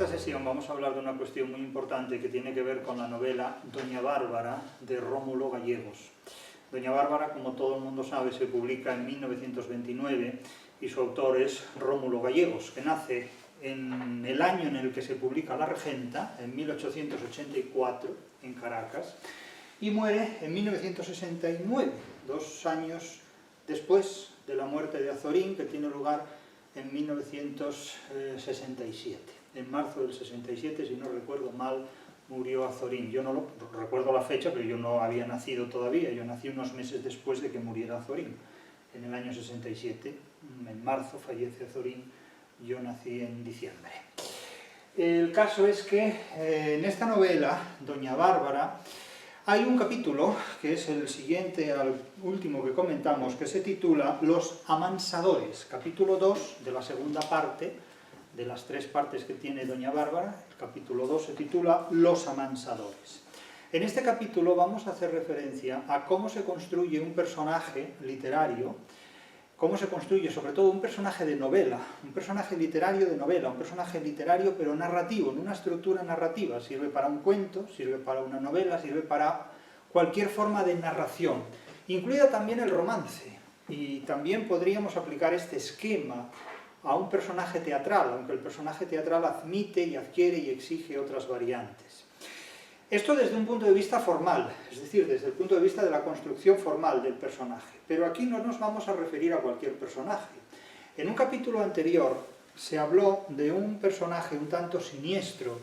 esta sesión vamos a hablar de una cuestión muy importante que tiene que ver con la novela Doña Bárbara de Rómulo Gallegos. Doña Bárbara, como todo el mundo sabe, se publica en 1929 y su autor es Rómulo Gallegos, que nace en el año en el que se publica La Regenta, en 1884, en Caracas, y muere en 1969, 2 años después de la muerte de Azorín, que tiene lugar en 1967. En marzo del 67, si no recuerdo mal, murió Azorín. Yo no recuerdo la fecha, pero yo no había nacido todavía. Yo nací unos meses después de que muriera Azorín, en el año 67. En marzo fallece Azorín, yo nací en diciembre. El caso es que en esta novela, Doña Bárbara, hay un capítulo, que es el siguiente al último que comentamos, que se titula Los amansadores, capítulo 2 de la segunda parte, de las 3 partes que tiene Doña Bárbara. El capítulo 2 se titula Los amansadores. En este capítulo vamos a hacer referencia a cómo se construye un personaje literario, cómo se construye sobre todo un personaje de novela, un personaje literario de novela, un personaje literario pero narrativo, en una estructura narrativa. Sirve para un cuento, sirve para una novela, sirve para cualquier forma de narración, incluida también el romance. Y también podríamos aplicar este esquema a un personaje teatral, aunque el personaje teatral admite y adquiere y exige otras variantes. Esto desde un punto de vista formal, es decir, desde el punto de vista de la construcción formal del personaje. Pero aquí no nos vamos a referir a cualquier personaje. En un capítulo anterior se habló de un personaje un tanto siniestro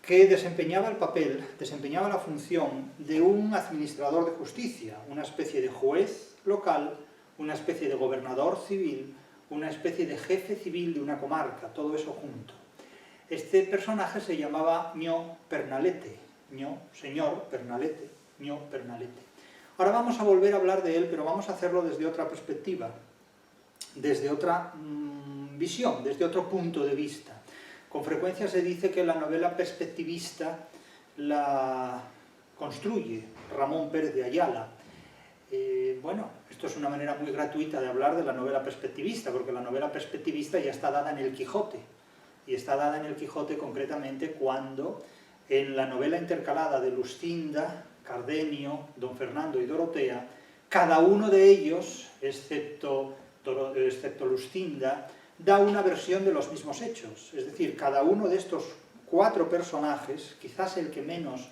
que desempeñaba el papel, desempeñaba la función de un administrador de justicia, una especie de juez local, una especie de gobernador civil, una especie de jefe civil de una comarca, todo eso junto. Este personaje se llamaba Ño Pernalete. Ño, señor Pernalete, Ño Pernalete. Ahora vamos a volver a hablar de él, pero vamos a hacerlo desde otra perspectiva, desde otra visión, desde otro punto de vista. Con frecuencia se dice que la novela perspectivista la construye Ramón Pérez de Ayala. Bueno, esto es una manera muy gratuita de hablar de la novela perspectivista, porque la novela perspectivista ya está dada en el Quijote, y está dada en el Quijote concretamente cuando en la novela intercalada de Luscinda, Cardenio, Don Fernando y Dorotea, cada uno de ellos, excepto Luscinda, da una versión de los mismos hechos. Es decir, cada uno de estos 4 personajes, quizás el que menos,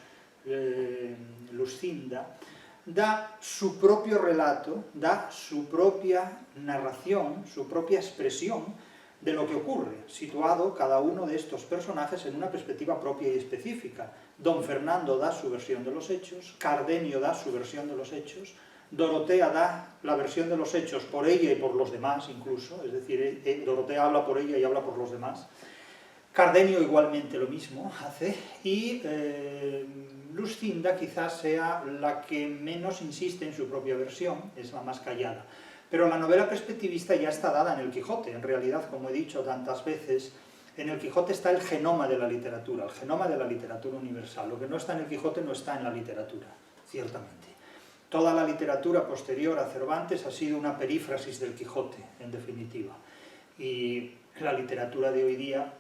Luscinda, da su propio relato, da su propia narración, su propia expresión de lo que ocurre, situado cada uno de estos personajes en una perspectiva propia y específica. Don Fernando da su versión de los hechos, Cardenio da su versión de los hechos, Dorotea da la versión de los hechos por ella y por los demás incluso, es decir, Dorotea habla por ella y habla por los demás. Cardenio igualmente lo mismo hace, y Luscinda quizás sea la que menos insiste en su propia versión, es la más callada. Pero la novela perspectivista ya está dada en el Quijote. En realidad, como he dicho tantas veces, en el Quijote está el genoma de la literatura, el genoma de la literatura universal. Lo que no está en el Quijote no está en la literatura, ciertamente. Toda la literatura posterior a Cervantes ha sido una perífrasis del Quijote, en definitiva. Y la literatura de hoy día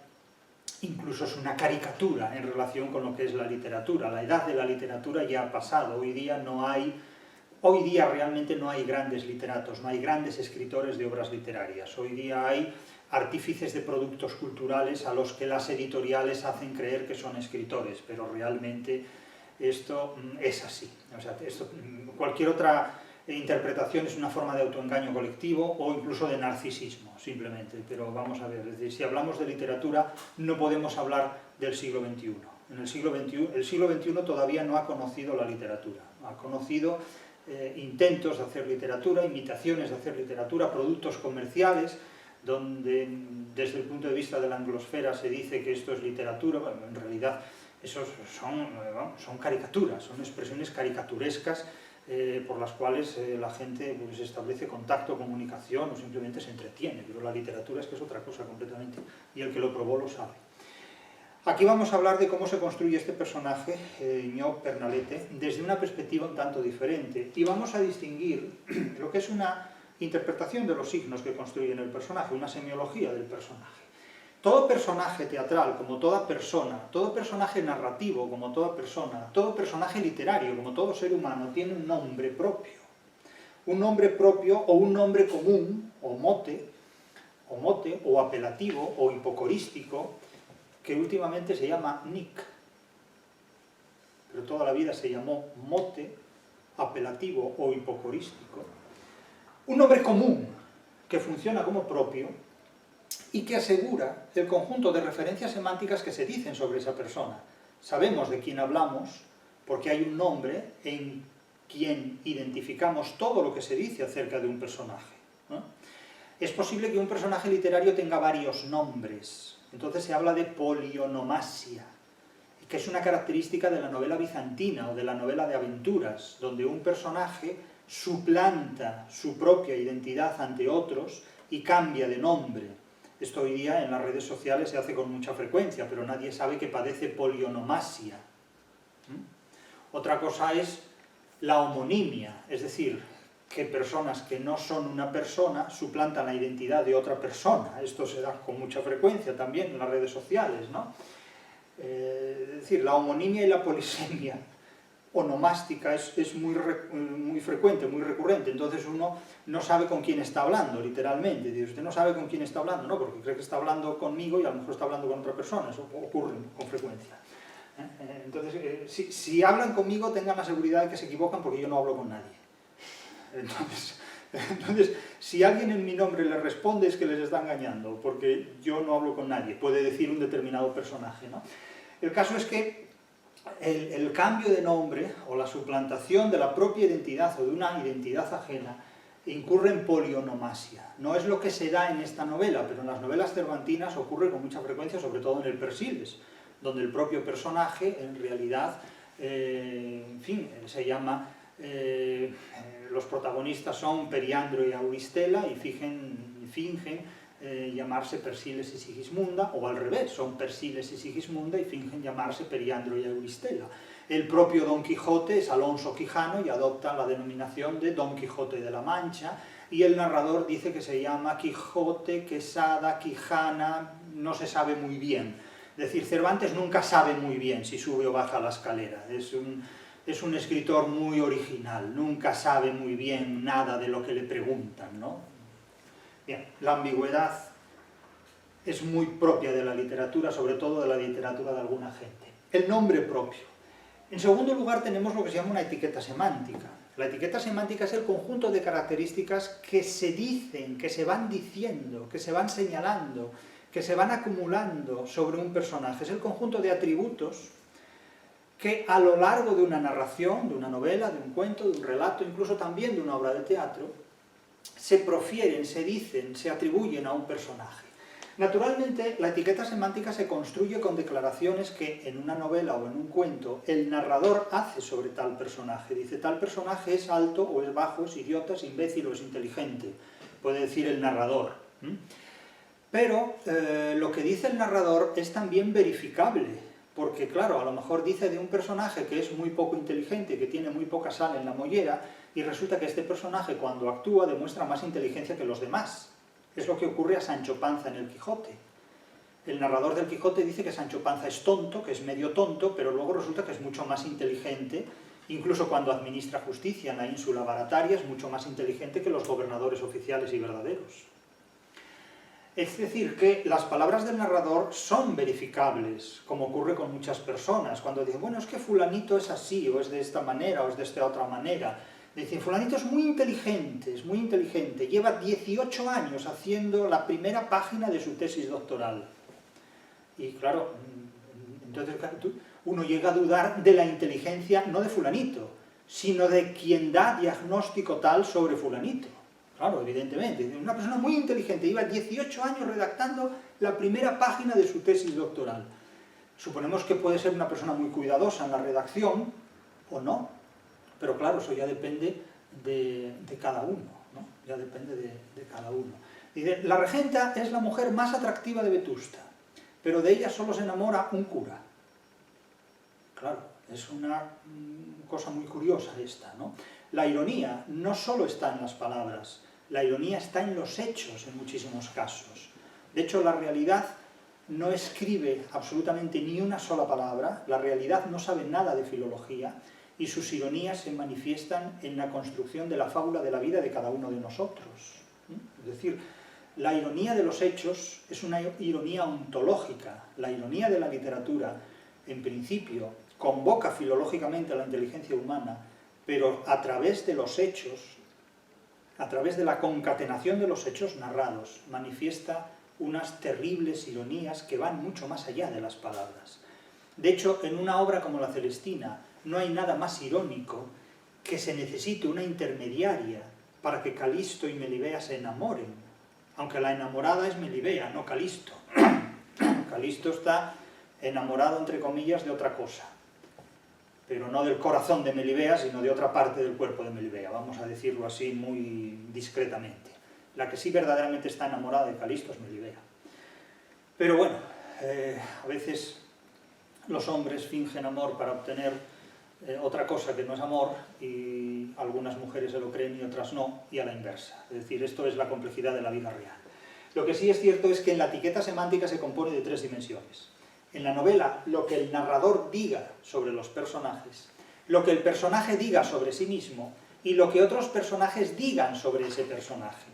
incluso es una caricatura en relación con lo que es la literatura. La edad de la literatura ya ha pasado. Hoy día realmente no hay grandes literatos, no hay grandes escritores de obras literarias. Hoy día hay artífices de productos culturales a los que las editoriales hacen creer que son escritores, pero realmente esto es así. O sea, cualquier otra interpretación es una forma de autoengaño colectivo o incluso de narcisismo, simplemente. Pero vamos a ver, es decir, si hablamos de literatura no podemos hablar del siglo XXI. En el siglo XXI todavía no ha conocido la literatura, ha conocido intentos de hacer literatura, imitaciones de hacer literatura, productos comerciales, donde desde el punto de vista de la anglosfera se dice que esto es literatura. Bueno, en realidad esos son caricaturas, son expresiones caricaturescas por las cuales la gente pues, establece contacto, comunicación o simplemente se entretiene, pero la literatura es que es otra cosa completamente, y el que lo probó lo sabe. Aquí vamos a hablar de cómo se construye este personaje, Ño Pernalete, desde una perspectiva un tanto diferente, y vamos a distinguir lo que es una interpretación de los signos que construyen el personaje, una semiología del personaje. Todo personaje teatral, como toda persona, todo personaje narrativo, como toda persona, todo personaje literario, como todo ser humano, tiene un nombre propio. Un nombre propio o un nombre común, o mote, o apelativo, o hipocorístico, que últimamente se llama nick. Pero toda la vida se llamó mote, apelativo o hipocorístico. Un nombre común que funciona como propio y que asegura el conjunto de referencias semánticas que se dicen sobre esa persona. Sabemos de quién hablamos porque hay un nombre en quien identificamos todo lo que se dice acerca de un personaje, ¿no? Es posible que un personaje literario tenga varios nombres, entonces se habla de polionomasia, que es una característica de la novela bizantina o de la novela de aventuras, donde un personaje suplanta su propia identidad ante otros y cambia de nombre. Esto hoy día en las redes sociales se hace con mucha frecuencia, pero nadie sabe que padece polionomasia. Otra cosa es la homonimia, es decir, que personas que no son una persona suplantan la identidad de otra persona. Esto se da con mucha frecuencia también en las redes sociales, ¿no? Es decir, la homonimia y la polisemia onomástica es muy frecuente, muy recurrente, entonces uno no sabe con quién está hablando, literalmente. Dice, usted no sabe con quién está hablando, ¿no? Porque cree que está hablando conmigo y a lo mejor está hablando con otra persona, eso ocurre con frecuencia. Entonces, si hablan conmigo, tengan la seguridad de que se equivocan porque yo no hablo con nadie. Entonces, si alguien en mi nombre les responde es que les está engañando, porque yo no hablo con nadie, puede decir un determinado personaje, ¿no? El caso es que el cambio de nombre o la suplantación de la propia identidad o de una identidad ajena incurre en polionomasia. No es lo que se da en esta novela, pero en las novelas cervantinas ocurre con mucha frecuencia, sobre todo en el Persiles, donde el propio personaje en realidad, en fin, se llama... los protagonistas son Periandro y Auristela y fingen llamarse Persiles y Sigismunda, o al revés, son Persiles y Sigismunda y fingen llamarse Periandro y Auristela. El propio Don Quijote es Alonso Quijano y adopta la denominación de Don Quijote de la Mancha, y el narrador dice que se llama Quijote, Quesada, Quijana, no se sabe muy bien. Es decir, Cervantes nunca sabe muy bien si sube o baja la escalera, es un escritor muy original, nunca sabe muy bien nada de lo que le preguntan, ¿no? Bien, la ambigüedad es muy propia de la literatura, sobre todo de la literatura de alguna gente. El nombre propio. En segundo lugar tenemos lo que se llama una etiqueta semántica. La etiqueta semántica es el conjunto de características que se dicen, que se van diciendo, que se van señalando, que se van acumulando sobre un personaje. Es el conjunto de atributos que a lo largo de una narración, de una novela, de un cuento, de un relato, incluso también de una obra de teatro, se profieren, se dicen, se atribuyen a un personaje. Naturalmente, la etiqueta semántica se construye con declaraciones que en una novela o en un cuento el narrador hace sobre tal personaje. Dice, tal personaje es alto o es bajo, es idiota, es imbécil o es inteligente. Puede decir el narrador. Pero lo que dice el narrador es también verificable. Porque, claro, a lo mejor dice de un personaje que es muy poco inteligente, que tiene muy poca sal en la mollera, y resulta que este personaje, cuando actúa, demuestra más inteligencia que los demás. Es lo que ocurre a Sancho Panza en el Quijote. El narrador del Quijote dice que Sancho Panza es tonto, que es medio tonto, pero luego resulta que es mucho más inteligente, incluso cuando administra justicia en la ínsula Barataria, es mucho más inteligente que los gobernadores oficiales y verdaderos. Es decir, que las palabras del narrador son verificables, como ocurre con muchas personas. Cuando dicen, bueno, es que fulanito es así, o es de esta manera, o es de esta otra manera. Dicen, fulanito es muy inteligente, lleva 18 años haciendo la primera página de su tesis doctoral. Y claro, entonces uno llega a dudar de la inteligencia, no de fulanito, sino de quien da diagnóstico tal sobre fulanito. Claro, evidentemente, una persona muy inteligente, lleva 18 años redactando la primera página de su tesis doctoral. Suponemos que puede ser una persona muy cuidadosa en la redacción, o no, pero claro, eso ya depende de cada uno, ¿no? Ya depende de cada uno. Dice, la regenta es la mujer más atractiva de Vetusta, pero de ella solo se enamora un cura. Claro, es una cosa muy curiosa esta, ¿no? La ironía no solo está en las palabras, la ironía está en los hechos en muchísimos casos. De hecho, la realidad no escribe absolutamente ni una sola palabra, la realidad no sabe nada de filología, y sus ironías se manifiestan en la construcción de la fábula de la vida de cada uno de nosotros. Es decir, la ironía de los hechos es una ironía ontológica. La ironía de la literatura, en principio, convoca filológicamente a la inteligencia humana, pero a través de los hechos, a través de la concatenación de los hechos narrados, manifiesta unas terribles ironías que van mucho más allá de las palabras. De hecho, en una obra como La Celestina, no hay nada más irónico que se necesite una intermediaria para que Calisto y Melibea se enamoren, aunque la enamorada es Melibea, no Calisto. Calisto está enamorado, entre comillas, de otra cosa, pero no del corazón de Melibea, sino de otra parte del cuerpo de Melibea, vamos a decirlo así muy discretamente. La que sí verdaderamente está enamorada de Calisto es Melibea. Pero bueno, a veces los hombres fingen amor para obtener otra cosa que no es amor, y algunas mujeres se lo creen y otras no, y a la inversa. Es decir, esto es la complejidad de la vida real. Lo que sí es cierto es que en la etiqueta semántica se compone de 3 dimensiones. En la novela, lo que el narrador diga sobre los personajes, lo que el personaje diga sobre sí mismo, y lo que otros personajes digan sobre ese personaje.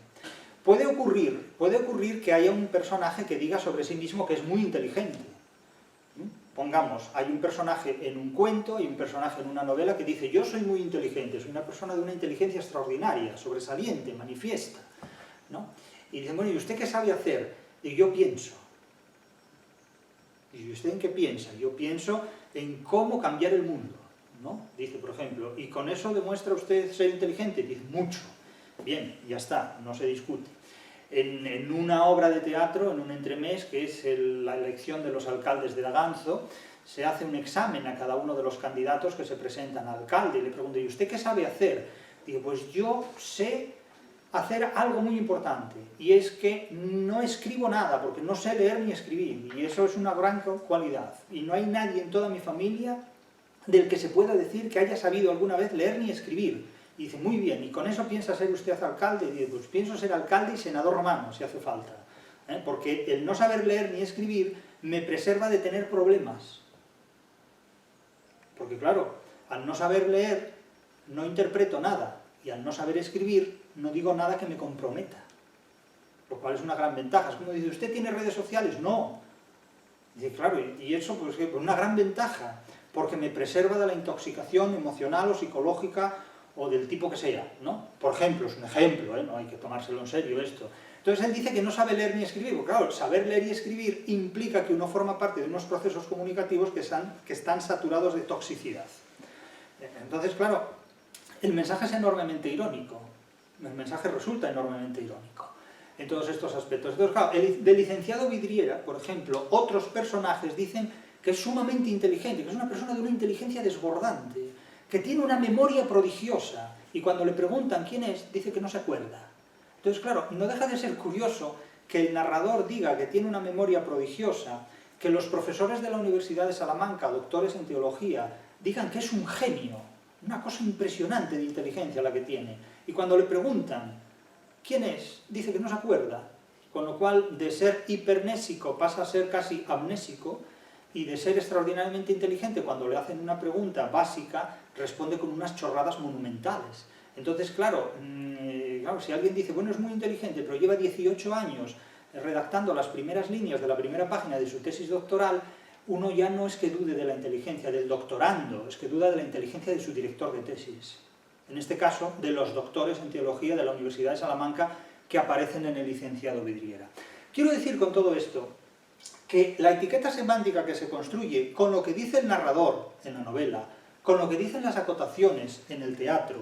Puede ocurrir que haya un personaje que diga sobre sí mismo que es muy inteligente. Pongamos, hay un personaje en un cuento y un personaje en una novela que dice: yo soy muy inteligente, soy una persona de una inteligencia extraordinaria, sobresaliente, manifiesta, ¿no? Y dicen: bueno, ¿y usted qué sabe hacer? Y yo pienso. ¿Y usted en qué piensa? Yo pienso en cómo cambiar el mundo, ¿no? Dice, por ejemplo, ¿y con eso demuestra usted ser inteligente? Dice: mucho. Bien, ya está, no se discute. En una obra de teatro, en un entremés, que es la elección de los alcaldes de Daganzo, se hace un examen a cada uno de los candidatos que se presentan al alcalde, y le pregunto: ¿y usted qué sabe hacer? Digo: pues yo sé hacer algo muy importante, y es que no escribo nada, porque no sé leer ni escribir, y eso es una gran cualidad, y no hay nadie en toda mi familia del que se pueda decir que haya sabido alguna vez leer ni escribir. Y dice: muy bien, ¿y con eso piensa ser usted alcalde? Y dice: pues pienso ser alcalde y senador romano, si hace falta. Porque el no saber leer ni escribir me preserva de tener problemas. Porque claro, al no saber leer no interpreto nada, y al no saber escribir no digo nada que me comprometa. Lo cual es una gran ventaja. Es como dice: ¿usted tiene redes sociales? No. Dice: claro, y eso pues una gran ventaja, porque me preserva de la intoxicación emocional o psicológica o del tipo que sea, ¿no? Por ejemplo, es un ejemplo, no hay que tomárselo en serio esto. Entonces él dice que no sabe leer ni escribir, porque claro, saber leer y escribir implica que uno forma parte de unos procesos comunicativos que están saturados de toxicidad. Entonces, claro, el mensaje es enormemente irónico, el mensaje resulta enormemente irónico en todos estos aspectos. Entonces, claro, del licenciado Vidriera, por ejemplo, otros personajes dicen que es sumamente inteligente, que es una persona de una inteligencia desbordante, que tiene una memoria prodigiosa, y cuando le preguntan quién es, dice que no se acuerda. Entonces, claro, no deja de ser curioso que el narrador diga que tiene una memoria prodigiosa, que los profesores de la Universidad de Salamanca, doctores en teología, digan que es un genio, una cosa impresionante de inteligencia la que tiene, y cuando le preguntan quién es, dice que no se acuerda, con lo cual de ser hipernésico pasa a ser casi amnésico, y de ser extraordinariamente inteligente, cuando le hacen una pregunta básica, responde con unas chorradas monumentales. Entonces, claro, si alguien dice: bueno, es muy inteligente, pero lleva 18 años redactando las primeras líneas de la primera página de su tesis doctoral, uno ya no es que dude de la inteligencia del doctorando, es que duda de la inteligencia de su director de tesis. En este caso, de los doctores en teología de la Universidad de Salamanca que aparecen en el licenciado Vidriera. Quiero decir con todo esto que la etiqueta semántica que se construye con lo que dice el narrador en la novela, con lo que dicen las acotaciones en el teatro,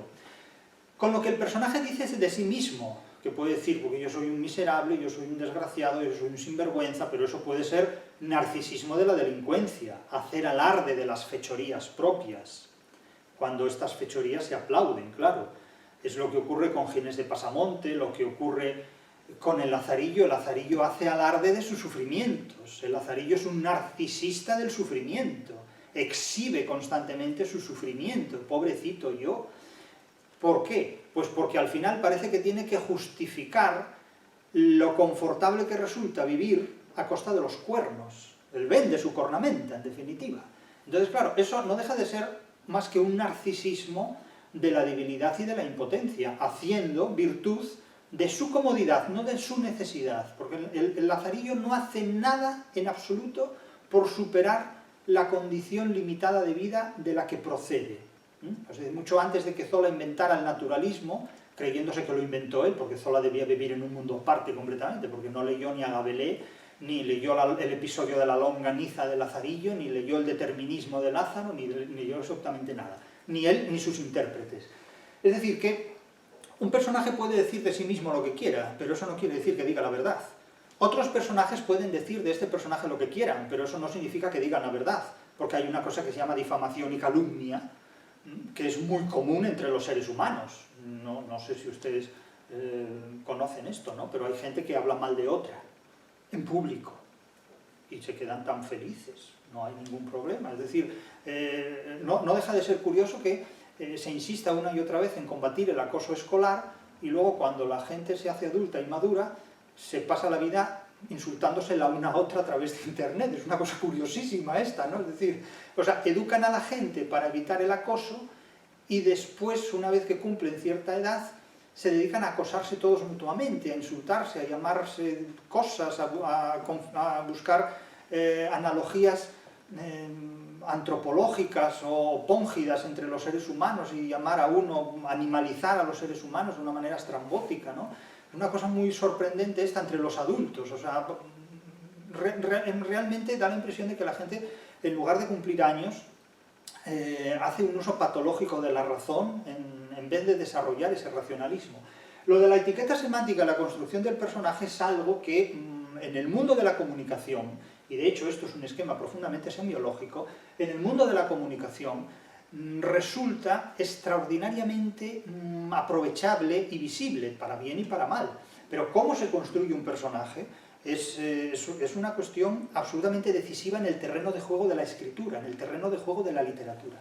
con lo que el personaje dice de sí mismo, que puede decir: porque yo soy un miserable, yo soy un desgraciado, yo soy un sinvergüenza, pero eso puede ser narcisismo de la delincuencia, hacer alarde de las fechorías propias, cuando estas fechorías se aplauden, claro. Es lo que ocurre con Ginés de Pasamonte, lo que ocurre con el Lazarillo hace alarde de sus sufrimientos, el Lazarillo es un narcisista del sufrimiento, exhibe constantemente su sufrimiento, pobrecito yo. ¿Por qué? Pues porque al final parece que tiene que justificar lo confortable que resulta vivir a costa de los cuernos. Él vende su cornamenta, en definitiva. Entonces, claro, eso no deja de ser más que un narcisismo de la debilidad y de la impotencia, haciendo virtud de su comodidad, no de su necesidad, porque el lazarillo no hace nada en absoluto por superar la condición limitada de vida de la que procede. O sea, mucho antes de que Zola inventara el naturalismo, creyéndose que lo inventó él, porque Zola debía vivir en un mundo aparte completamente, porque no leyó ni a Gabelé, ni leyó el episodio de la longaniza de Lazarillo, ni leyó el determinismo de Lázaro, ni leyó absolutamente nada. Ni él ni sus intérpretes. Es decir, que un personaje puede decir de sí mismo lo que quiera, pero eso no quiere decir que diga la verdad. Otros personajes pueden decir de este personaje lo que quieran, pero eso no significa que digan la verdad, porque hay una cosa que se llama difamación y calumnia, que es muy común entre los seres humanos. No sé si ustedes conocen esto, ¿no? Pero hay gente que habla mal de otra, en público, y se quedan tan felices, no hay ningún problema. Es decir, no deja de ser curioso que se insista una y otra vez en combatir el acoso escolar, y luego cuando la gente se hace adulta y madura, se pasa la vida insultándose la una a otra a través de internet. Es una cosa curiosísima esta, ¿no? Es decir, o sea, educan a la gente para evitar el acoso, y después, una vez que cumplen cierta edad, se dedican a acosarse todos mutuamente, a insultarse, a llamarse cosas, a buscar analogías antropológicas o póngidas entre los seres humanos y llamar a uno, animalizar a los seres humanos de una manera estrambótica, ¿no? Es una cosa muy sorprendente esta entre los adultos. O sea, realmente da la impresión de que la gente, en lugar de cumplir años, hace un uso patológico de la razón en vez de desarrollar ese racionalismo. Lo de la etiqueta semántica y la construcción del personaje es algo que en el mundo de la comunicación, y de hecho esto es un esquema profundamente semiológico, en el mundo de la comunicación resulta extraordinariamente aprovechable y visible, para bien y para mal. Pero cómo se construye un personaje es una cuestión absolutamente decisiva en el terreno de juego de la escritura, en el terreno de juego de la literatura.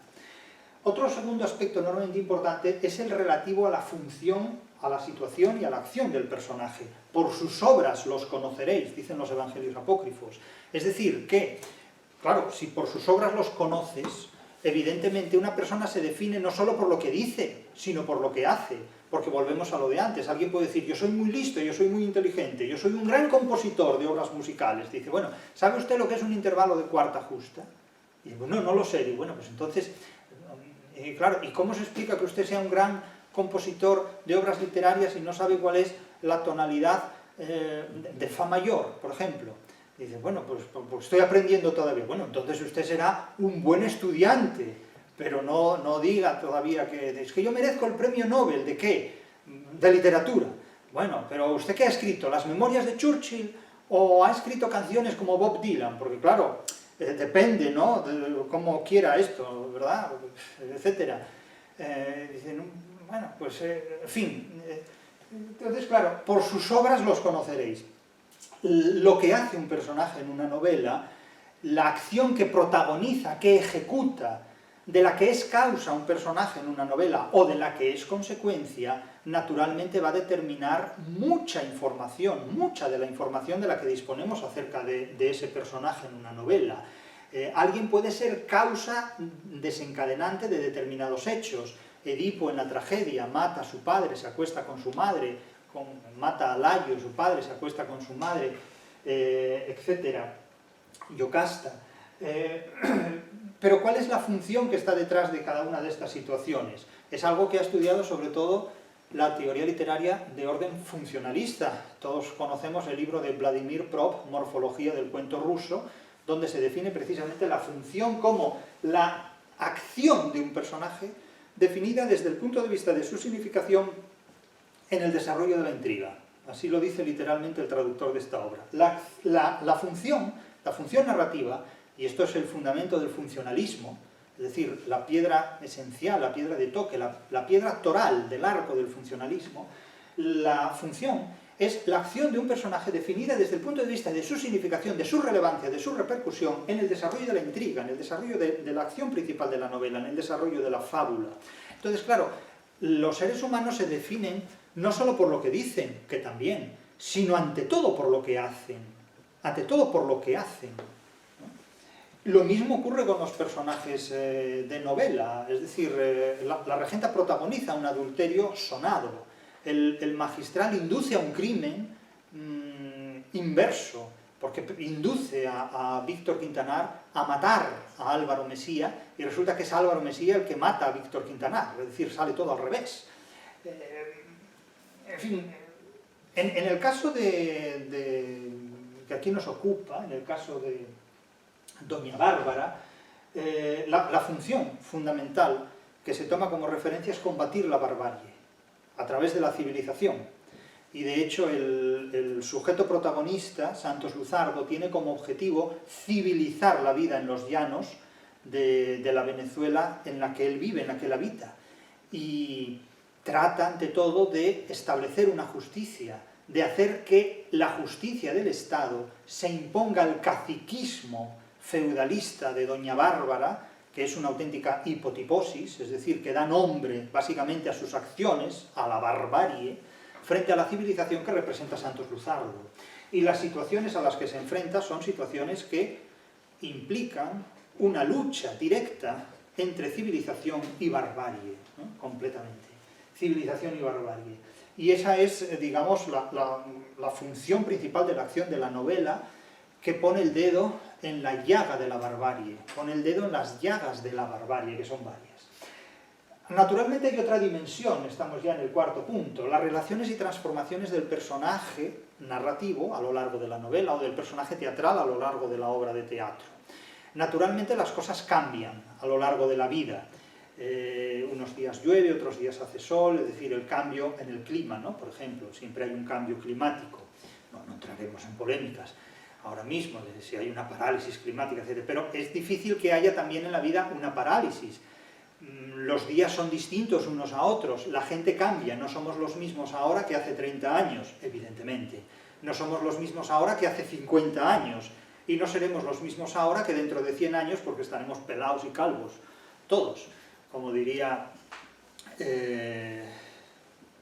Otro segundo aspecto enormemente importante es el relativo a la función, a la situación y a la acción del personaje. Por sus obras los conoceréis, dicen los evangelios apócrifos. Es decir, que, claro, si por sus obras los conoces, evidentemente una persona se define no solo por lo que dice, sino por lo que hace. Porque volvemos a lo de antes. Alguien puede decir, yo soy muy listo, yo soy muy inteligente, yo soy un gran compositor de obras musicales. Dice, bueno, ¿sabe usted lo que es un intervalo de cuarta justa? Y dice, bueno, no lo sé. Y bueno, pues entonces, claro, ¿y cómo se explica que usted sea un gran compositor de obras literarias y no sabe cuál es la tonalidad de fa mayor, por ejemplo? Dice, bueno, pues estoy aprendiendo todavía. Bueno, entonces usted será un buen estudiante, pero no diga todavía que es que yo merezco el premio Nobel. ¿De qué? De literatura. Bueno, pero ¿usted qué ha escrito? ¿Las memorias de Churchill o ha escrito canciones como Bob Dylan? Porque claro, depende, ¿no?, de cómo quiera esto, ¿verdad?, etcétera. Dicen, bueno, pues, en fin. Entonces, claro, por sus obras los conoceréis. Lo que hace un personaje en una novela, la acción que protagoniza, que ejecuta, de la que es causa un personaje en una novela o de la que es consecuencia, naturalmente va a determinar mucha información, mucha de la información de la que disponemos acerca de ese personaje en una novela. Alguien puede ser causa desencadenante de determinados hechos. Edipo en la tragedia mata a su padre, se acuesta con su madre, mata a Layo, su padre, se acuesta con su madre, etc. Yocasta. Pero ¿cuál es la función que está detrás de cada una de estas situaciones? Es algo que ha estudiado sobre todo la teoría literaria de orden funcionalista. Todos conocemos el libro de Vladimir Prop, Morfología del cuento ruso, donde se define precisamente la función como la acción de un personaje definida desde el punto de vista de su significación en el desarrollo de la intriga. Así lo dice literalmente el traductor de esta obra. La función narrativa, y esto es el fundamento del funcionalismo, es decir, la piedra esencial, la piedra de toque, la piedra toral del arco del funcionalismo, la función es la acción de un personaje definida desde el punto de vista de su significación, de su relevancia, de su repercusión en el desarrollo de la intriga, en el desarrollo de la acción principal de la novela, en el desarrollo de la fábula. Entonces, claro, los seres humanos se definen no solo por lo que dicen, que también, sino ante todo por lo que hacen. ante todo por lo que hacen. Lo mismo ocurre con los personajes de novela, es decir, la regenta protagoniza un adulterio sonado, el magistral induce a un crimen inverso, porque induce a Víctor Quintanar a matar a Álvaro Mesía, y resulta que es Álvaro Mesía el que mata a Víctor Quintanar, es decir, sale todo al revés. En fin, en el caso que aquí nos ocupa, en el caso de Doña Bárbara, la función fundamental que se toma como referencia es combatir la barbarie a través de la civilización. Y de hecho el sujeto protagonista, Santos Luzardo, tiene como objetivo civilizar la vida en los llanos de la Venezuela en la que él vive, en la que él habita. Y trata ante todo de establecer una justicia, de hacer que la justicia del Estado se imponga al caciquismo feudalista de Doña Bárbara, que es una auténtica hipotiposis, es decir, que da nombre básicamente a sus acciones, a la barbarie, frente a la civilización que representa Santos Luzardo. Y las situaciones a las que se enfrenta son situaciones que implican una lucha directa entre civilización y barbarie, ¿no? Completamente. Civilización y barbarie. Y esa es, digamos, la función principal de la acción de la novela, que pone el dedo en la llaga de la barbarie, pone el dedo en las llagas de la barbarie, que son varias. Naturalmente hay otra dimensión, estamos ya en el cuarto punto, las relaciones y transformaciones del personaje narrativo a lo largo de la novela, o del personaje teatral a lo largo de la obra de teatro. Naturalmente las cosas cambian a lo largo de la vida. Unos días llueve, otros días hace sol, es decir, el cambio en el clima, ¿no? Por ejemplo, siempre hay un cambio climático. No entraremos en polémicas ahora mismo, de si hay una parálisis climática, etc. Pero es difícil que haya también en la vida una parálisis. Los días son distintos unos a otros, la gente cambia, no somos los mismos ahora que hace 30 años, evidentemente. No somos los mismos ahora que hace 50 años. Y no seremos los mismos ahora que dentro de 100 años, porque estaremos pelados y calvos. Todos. Como diría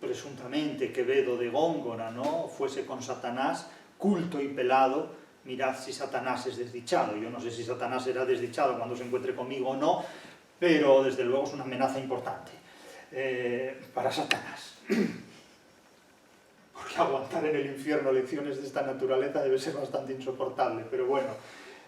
presuntamente Quevedo de Góngora, ¿no? Fuese con Satanás, culto y pelado, mirad si Satanás es desdichado. Yo no sé si Satanás será desdichado cuando se encuentre conmigo o no, pero desde luego es una amenaza importante para Satanás. Porque aguantar en el infierno lecciones de esta naturaleza debe ser bastante insoportable, pero bueno,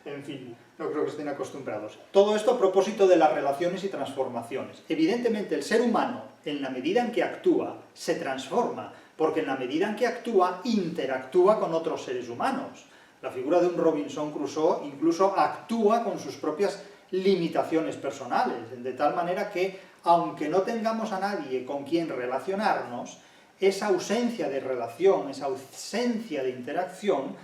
en fin, no creo que estén acostumbrados. Todo esto a propósito de las relaciones y transformaciones. Evidentemente el ser humano, en la medida en que actúa, se transforma, porque en la medida en que actúa, interactúa con otros seres humanos. La figura de un Robinson Crusoe incluso actúa con sus propias limitaciones personales, de tal manera que, aunque no tengamos a nadie con quien relacionarnos, esa ausencia de relación, esa ausencia de interacción,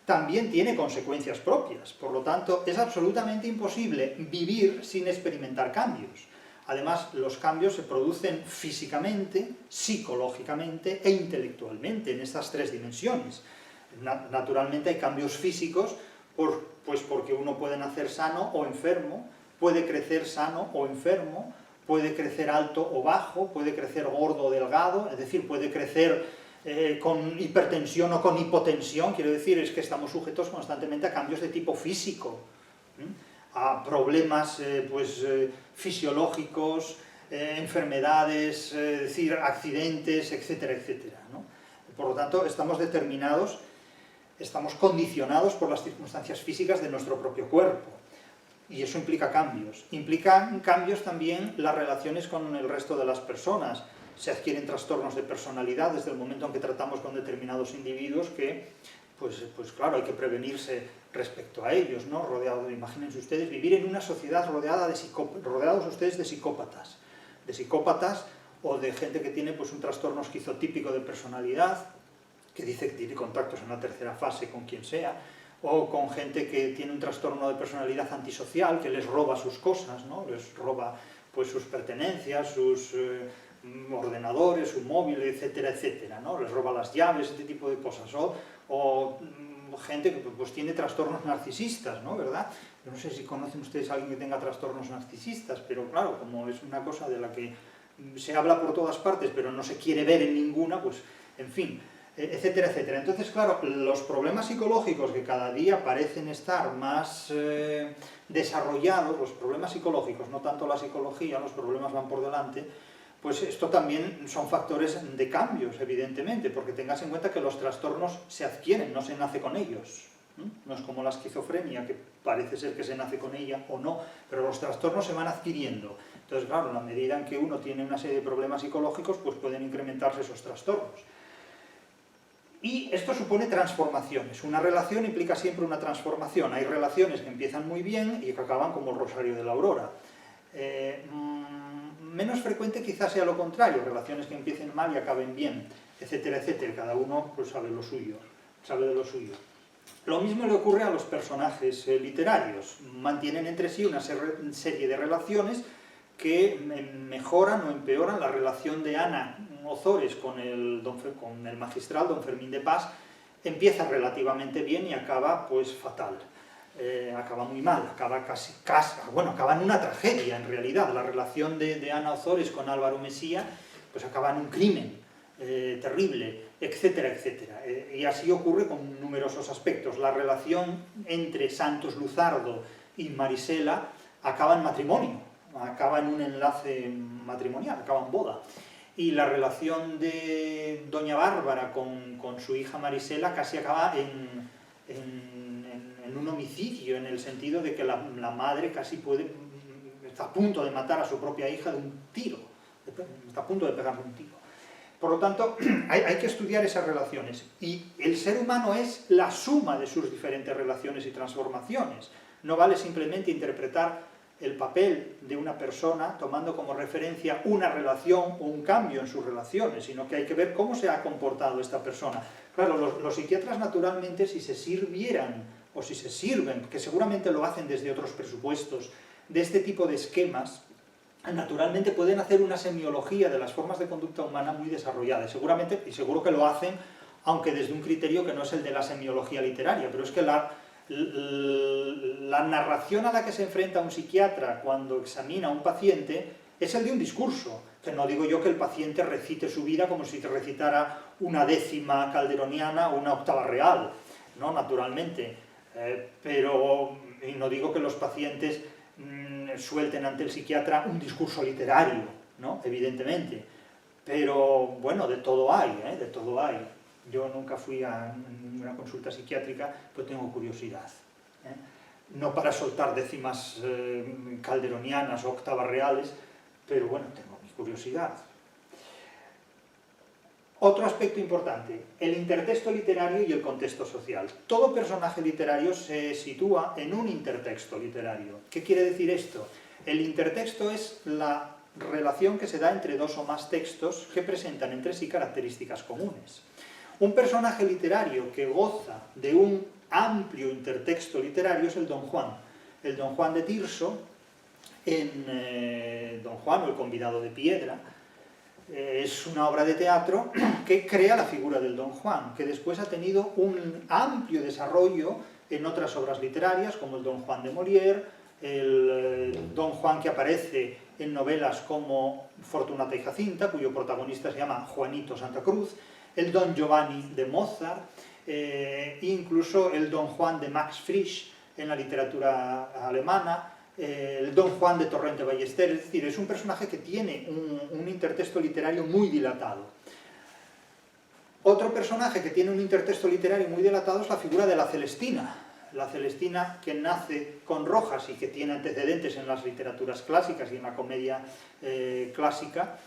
también tiene consecuencias propias. Por lo tanto, es absolutamente imposible vivir sin experimentar cambios. Además, los cambios se producen físicamente, psicológicamente e intelectualmente, en estas tres dimensiones. Naturalmente hay cambios físicos, pues porque uno puede nacer sano o enfermo, puede crecer sano o enfermo, puede crecer alto o bajo, puede crecer gordo o delgado, es decir, puede crecer con hipertensión o con hipotensión. Quiero decir, es que estamos sujetos constantemente a cambios de tipo físico, a problemas fisiológicos, enfermedades, es decir, accidentes, etcétera, etcétera, ¿no? Por lo tanto, estamos determinados, estamos condicionados por las circunstancias físicas de nuestro propio cuerpo. Y eso implica cambios. Implican cambios también las relaciones con el resto de las personas. Se adquieren trastornos de personalidad desde el momento en que tratamos con determinados individuos que, pues claro, hay que prevenirse respecto a ellos, ¿no? Imagínense ustedes vivir en una sociedad rodeados ustedes de psicópatas o de gente que tiene pues un trastorno esquizotípico de personalidad, que dice que tiene contactos en una tercera fase con quien sea, o con gente que tiene un trastorno de personalidad antisocial, que les roba sus cosas, ¿no? Les roba pues sus pertenencias, sus ordenadores, su móvil, etcétera, etcétera, ¿no? Les roba las llaves, este tipo de cosas, o gente que pues tiene trastornos narcisistas, ¿no? ¿Verdad? Yo no sé si conocen ustedes a alguien que tenga trastornos narcisistas, pero claro, como es una cosa de la que se habla por todas partes, pero no se quiere ver en ninguna, pues, en fin, etcétera, etcétera. Entonces, claro, los problemas psicológicos que cada día parecen estar más desarrollados, los problemas psicológicos, no tanto la psicología, los problemas van por delante, pues esto también son factores de cambios, evidentemente, porque tengas en cuenta que los trastornos se adquieren, no se nace con ellos. No es como la esquizofrenia, que parece ser que se nace con ella o no, pero los trastornos se van adquiriendo. Entonces, claro, en la medida en que uno tiene una serie de problemas psicológicos, pues pueden incrementarse esos trastornos. Y esto supone transformaciones. Una relación implica siempre una transformación. Hay relaciones que empiezan muy bien y que acaban como el rosario de la aurora. Menos frecuente quizás sea lo contrario, relaciones que empiecen mal y acaben bien, etcétera, etcétera. Cada uno pues, sabe lo suyo, sabe de lo suyo. Lo mismo le ocurre a los personajes literarios. Mantienen entre sí una serie de relaciones que mejoran o empeoran. La relación de Ana Ozores con el magistral don Fermín de Pas empieza relativamente bien y acaba pues fatal. Acaba muy mal, acaba acaba en una tragedia en realidad. La relación de Ana Ozores con Álvaro Mesía pues acaba en un crimen terrible, etcétera, etcétera. Y así ocurre con numerosos aspectos. La relación entre Santos Luzardo y Marisela acaba en matrimonio, acaba en un enlace matrimonial, acaba en boda. Y la relación de doña Bárbara con su hija Marisela casi acaba en un homicidio, en el sentido de que la madre casi está a punto de matar a su propia hija de un tiro, está a punto de pegarle un tiro. Por lo tanto, hay que estudiar esas relaciones, y el ser humano es la suma de sus diferentes relaciones y transformaciones. No vale simplemente interpretar el papel de una persona tomando como referencia una relación o un cambio en sus relaciones, sino que hay que ver cómo se ha comportado esta persona. Claro, los psiquiatras naturalmente, si se sirvieran o si se sirven, que seguramente lo hacen desde otros presupuestos, de este tipo de esquemas, naturalmente pueden hacer una semiología de las formas de conducta humana muy desarrollada, seguramente, y seguro que lo hacen, aunque desde un criterio que no es el de la semiología literaria, pero es que la narración a la que se enfrenta un psiquiatra cuando examina a un paciente es el de un discurso, que no digo yo que el paciente recite su vida como si te recitara una décima calderoniana o una octava real, no, naturalmente, y no digo que los pacientes suelten ante el psiquiatra un discurso literario, ¿no? Evidentemente, pero bueno, de todo hay, de todo hay. Yo nunca fui a ninguna consulta psiquiátrica, pues tengo curiosidad. No para soltar décimas calderonianas o octavas reales, pero bueno, tengo mi curiosidad. Otro aspecto importante, el intertexto literario y el contexto social. Todo personaje literario se sitúa en un intertexto literario. ¿Qué quiere decir esto? El intertexto es la relación que se da entre dos o más textos que presentan entre sí características comunes. Un personaje literario que goza de un amplio intertexto literario es el Don Juan. El Don Juan de Tirso, en Don Juan o el convidado de piedra, es una obra de teatro que crea la figura del Don Juan, que después ha tenido un amplio desarrollo en otras obras literarias, como el Don Juan de Molière, el Don Juan que aparece en novelas como Fortunata y Jacinta, cuyo protagonista se llama Juanito Santa Cruz, el Don Giovanni de Mozart, incluso el Don Juan de Max Frisch en la literatura alemana, el Don Juan de Torrente Ballester, es decir, es un personaje que tiene un intertexto literario muy dilatado. Otro personaje que tiene un intertexto literario muy dilatado es la figura de la Celestina que nace con Rojas y que tiene antecedentes en las literaturas clásicas y en la comedia clásica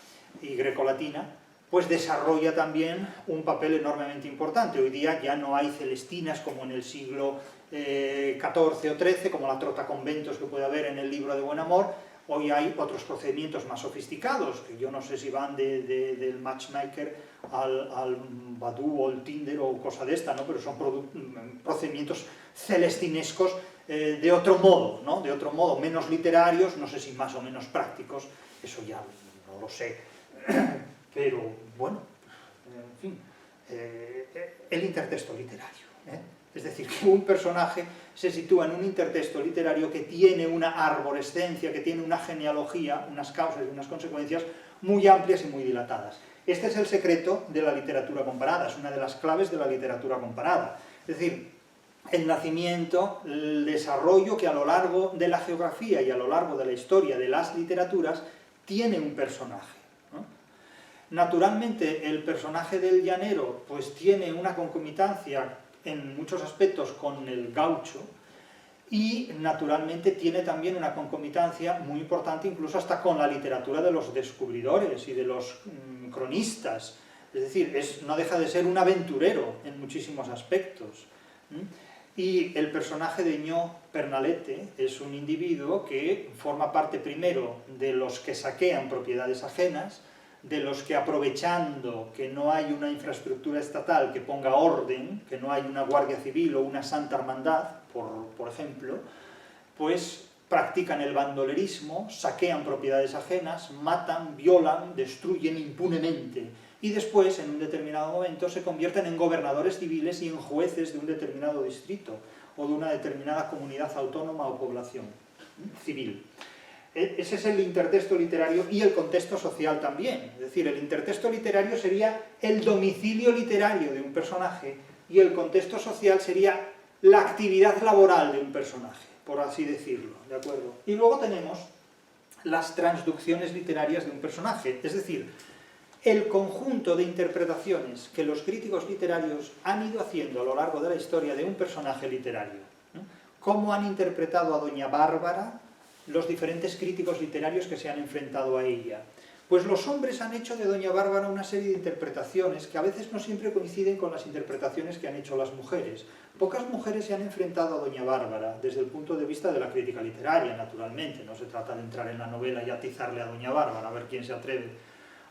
y grecolatina, pues desarrolla también un papel enormemente importante. Hoy día ya no hay Celestinas como en el siglo XIV o XIII, como la trotaconventos que puede haber en el libro de Buen Amor. Hoy hay otros procedimientos más sofisticados, que yo no sé si van del matchmaker al Badoo o el Tinder o cosa de esta, ¿no? Pero son procedimientos celestinescos de otro modo, ¿no? De otro modo, menos literarios, no sé si más o menos prácticos, eso ya no lo sé. Pero, bueno, en fin, el intertexto literario. Es decir, que un personaje se sitúa en un intertexto literario que tiene una arborescencia, que tiene una genealogía, unas causas y unas consecuencias muy amplias y muy dilatadas. Este es el secreto de la literatura comparada, es una de las claves de la literatura comparada. Es decir, el nacimiento, el desarrollo que a lo largo de la geografía y a lo largo de la historia de las literaturas tiene un personaje, ¿no? Naturalmente, el personaje del llanero pues tiene una concomitancia en muchos aspectos con el gaucho, y naturalmente tiene también una concomitancia muy importante incluso hasta con la literatura de los descubridores y de los cronistas. Es decir, no deja de ser un aventurero en muchísimos aspectos. Y el personaje de Ño Pernalete es un individuo que forma parte primero de los que saquean propiedades ajenas, de los que, aprovechando que no hay una infraestructura estatal que ponga orden, que no hay una guardia civil o una santa hermandad, por ejemplo, pues practican el bandolerismo, saquean propiedades ajenas, matan, violan, destruyen impunemente, y después, en un determinado momento, se convierten en gobernadores civiles y en jueces de un determinado distrito, o de una determinada comunidad autónoma o población civil. Ese es el intertexto literario y el contexto social también. Es decir, el intertexto literario sería el domicilio literario de un personaje y el contexto social sería la actividad laboral de un personaje, por así decirlo, ¿de acuerdo? Y luego tenemos las transducciones literarias de un personaje, es decir, el conjunto de interpretaciones que los críticos literarios han ido haciendo a lo largo de la historia de un personaje literario, ¿no? Cómo han interpretado a Doña Bárbara los diferentes críticos literarios que se han enfrentado a ella. Pues los hombres han hecho de Doña Bárbara una serie de interpretaciones que a veces no siempre coinciden con las interpretaciones que han hecho las mujeres. Pocas mujeres se han enfrentado a Doña Bárbara desde el punto de vista de la crítica literaria, naturalmente. No se trata de entrar en la novela y atizarle a Doña Bárbara, a ver quién se atreve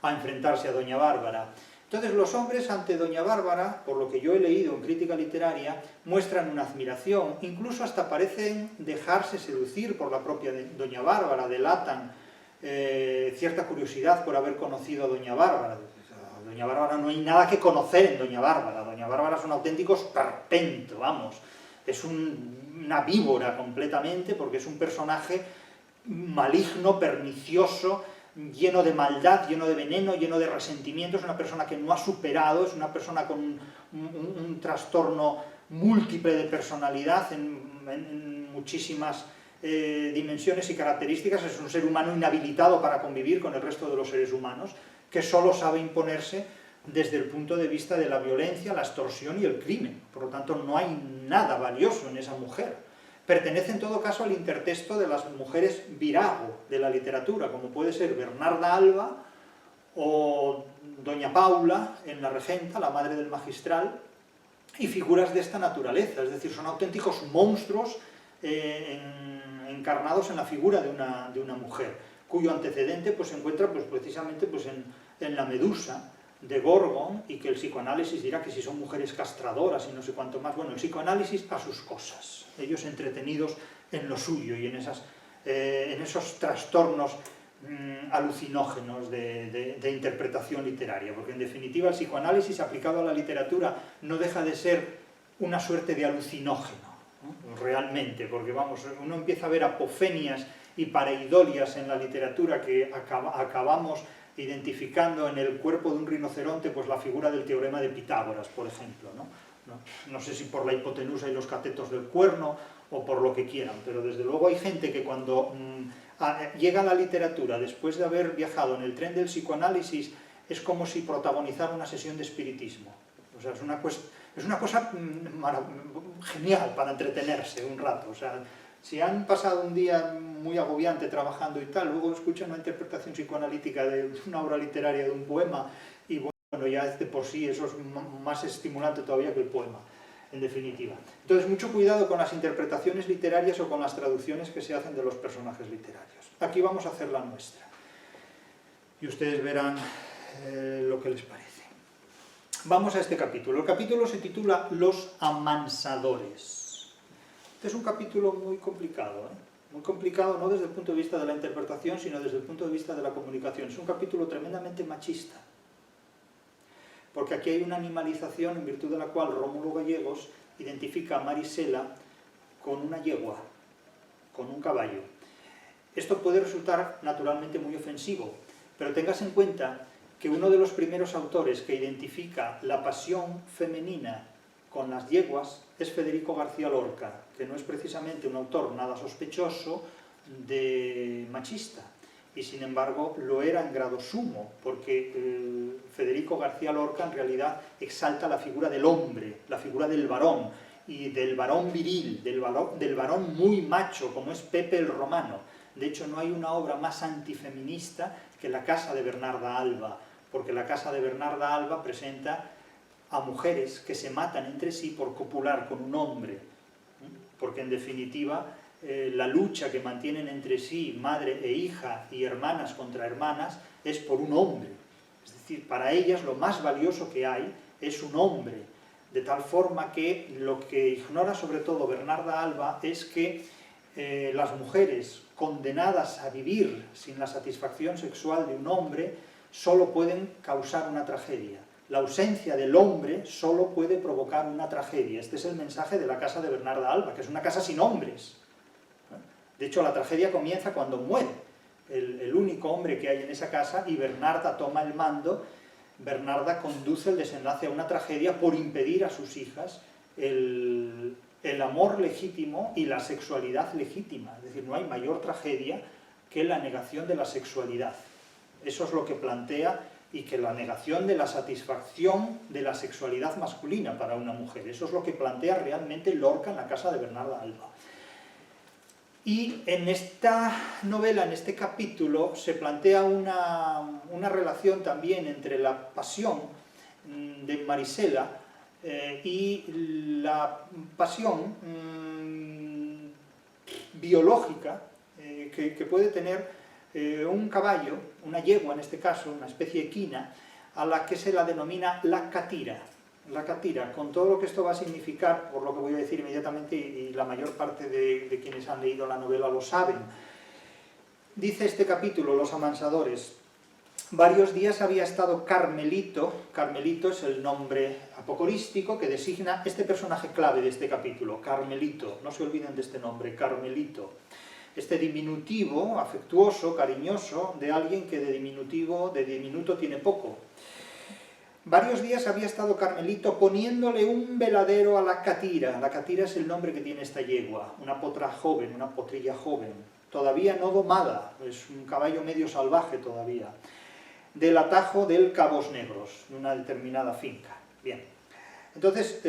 a enfrentarse a Doña Bárbara. Entonces los hombres ante Doña Bárbara, por lo que yo he leído en crítica literaria, muestran una admiración, incluso hasta parecen dejarse seducir por la propia Doña Bárbara, delatan cierta curiosidad por haber conocido a Doña Bárbara. A Doña Bárbara no hay nada que conocer en Doña Bárbara. Doña Bárbara es un auténtico esperpento, vamos. Es una víbora completamente, porque es un personaje maligno, pernicioso, lleno de maldad, lleno de veneno, lleno de resentimiento. Es una persona que no ha superado, es una persona con un trastorno múltiple de personalidad en muchísimas dimensiones y características. Es un ser humano inhabilitado para convivir con el resto de los seres humanos, que solo sabe imponerse desde el punto de vista de la violencia, la extorsión y el crimen. Por lo tanto, no hay nada valioso en esa mujer. Pertenece en todo caso al intertexto de las mujeres virago de la literatura, como puede ser Bernarda Alba o Doña Paula en La Regenta, la madre del magistral, y figuras de esta naturaleza. Es decir, son auténticos monstruos encarnados en la figura de una mujer, cuyo antecedente pues, se encuentra pues, precisamente pues, en la Medusa de Gorgon, y que el psicoanálisis dirá que si son mujeres castradoras y no sé cuánto más. Bueno, el psicoanálisis a sus cosas, ellos entretenidos en lo suyo y en esos trastornos alucinógenos de interpretación literaria, porque en definitiva el psicoanálisis aplicado a la literatura no deja de ser una suerte de alucinógeno, ¿no? Realmente, porque vamos, uno empieza a ver apofenias y pareidolias en la literatura que acabamos identificando en el cuerpo de un rinoceronte pues la figura del teorema de Pitágoras, por ejemplo, ¿no? No sé si por la hipotenusa y los catetos del cuerno o por lo que quieran, pero desde luego hay gente que cuando llega a la literatura después de haber viajado en el tren del psicoanálisis es como si protagonizara una sesión de espiritismo. O sea, es una cosa genial para entretenerse un rato. O sea, si han pasado un día muy agobiante trabajando y tal, luego escuchan una interpretación psicoanalítica de una obra literaria, de un poema, y bueno, ya de por sí eso es más estimulante todavía que el poema, en definitiva. Entonces, mucho cuidado con las interpretaciones literarias o con las traducciones que se hacen de los personajes literarios. Aquí vamos a hacer la nuestra. Y ustedes verán lo que les parece. Vamos a este capítulo. El capítulo se titula Los amansadores. Este es un capítulo muy complicado, muy complicado no desde el punto de vista de la interpretación, sino desde el punto de vista de la comunicación. Es un capítulo tremendamente machista, porque aquí hay una animalización en virtud de la cual Rómulo Gallegos identifica a Marisela con una yegua, con un caballo. Esto puede resultar naturalmente muy ofensivo, pero tengas en cuenta que uno de los primeros autores que identifica la pasión femenina con las yeguas es Federico García Lorca, que no es precisamente un autor nada sospechoso de machista, y sin embargo lo era en grado sumo, porque Federico García Lorca en realidad exalta la figura del hombre, la figura del varón, y del varón viril, del varón muy macho, como es Pepe el Romano. De hecho, no hay una obra más antifeminista que La casa de Bernarda Alba, porque La casa de Bernarda Alba presenta a mujeres que se matan entre sí por copular con un hombre, porque en definitiva la lucha que mantienen entre sí madre e hija y hermanas contra hermanas es por un hombre. Es decir, para ellas lo más valioso que hay es un hombre, de tal forma que lo que ignora sobre todo Bernarda Alba es que las mujeres condenadas a vivir sin la satisfacción sexual de un hombre solo pueden causar una tragedia. La ausencia del hombre solo puede provocar una tragedia. Este es el mensaje de La casa de Bernarda Alba, que es una casa sin hombres. De hecho, la tragedia comienza cuando muere el único hombre que hay en esa casa y Bernarda toma el mando. Bernarda conduce el desenlace a una tragedia por impedir a sus hijas el amor legítimo y la sexualidad legítima. Es decir, no hay mayor tragedia que la negación de la sexualidad. Eso es lo que plantea, y que la negación de la satisfacción de la sexualidad masculina para una mujer. Eso es lo que plantea realmente Lorca en La casa de Bernarda Alba. Y en esta novela, en este capítulo, se plantea una relación también entre la pasión de Marisela y la pasión biológica que puede tener un caballo, una yegua en este caso, una especie equina, a la que se la denomina la catira. La catira, con todo lo que esto va a significar, por lo que voy a decir inmediatamente, y la mayor parte de quienes han leído la novela lo saben. Dice este capítulo, Los amansadores: varios días había estado Carmelito. Carmelito es el nombre apocorístico que designa este personaje clave de este capítulo, Carmelito. No se olviden de este nombre, Carmelito. Este diminutivo, afectuoso, cariñoso, de alguien que de diminuto tiene poco. Varios días había estado Carmelito poniéndole un veladero a la catira. La catira es el nombre que tiene esta yegua, una potra joven, una potrilla joven, todavía no domada, es un caballo medio salvaje todavía, del atajo del Cabos Negros, de una determinada finca. Bien, entonces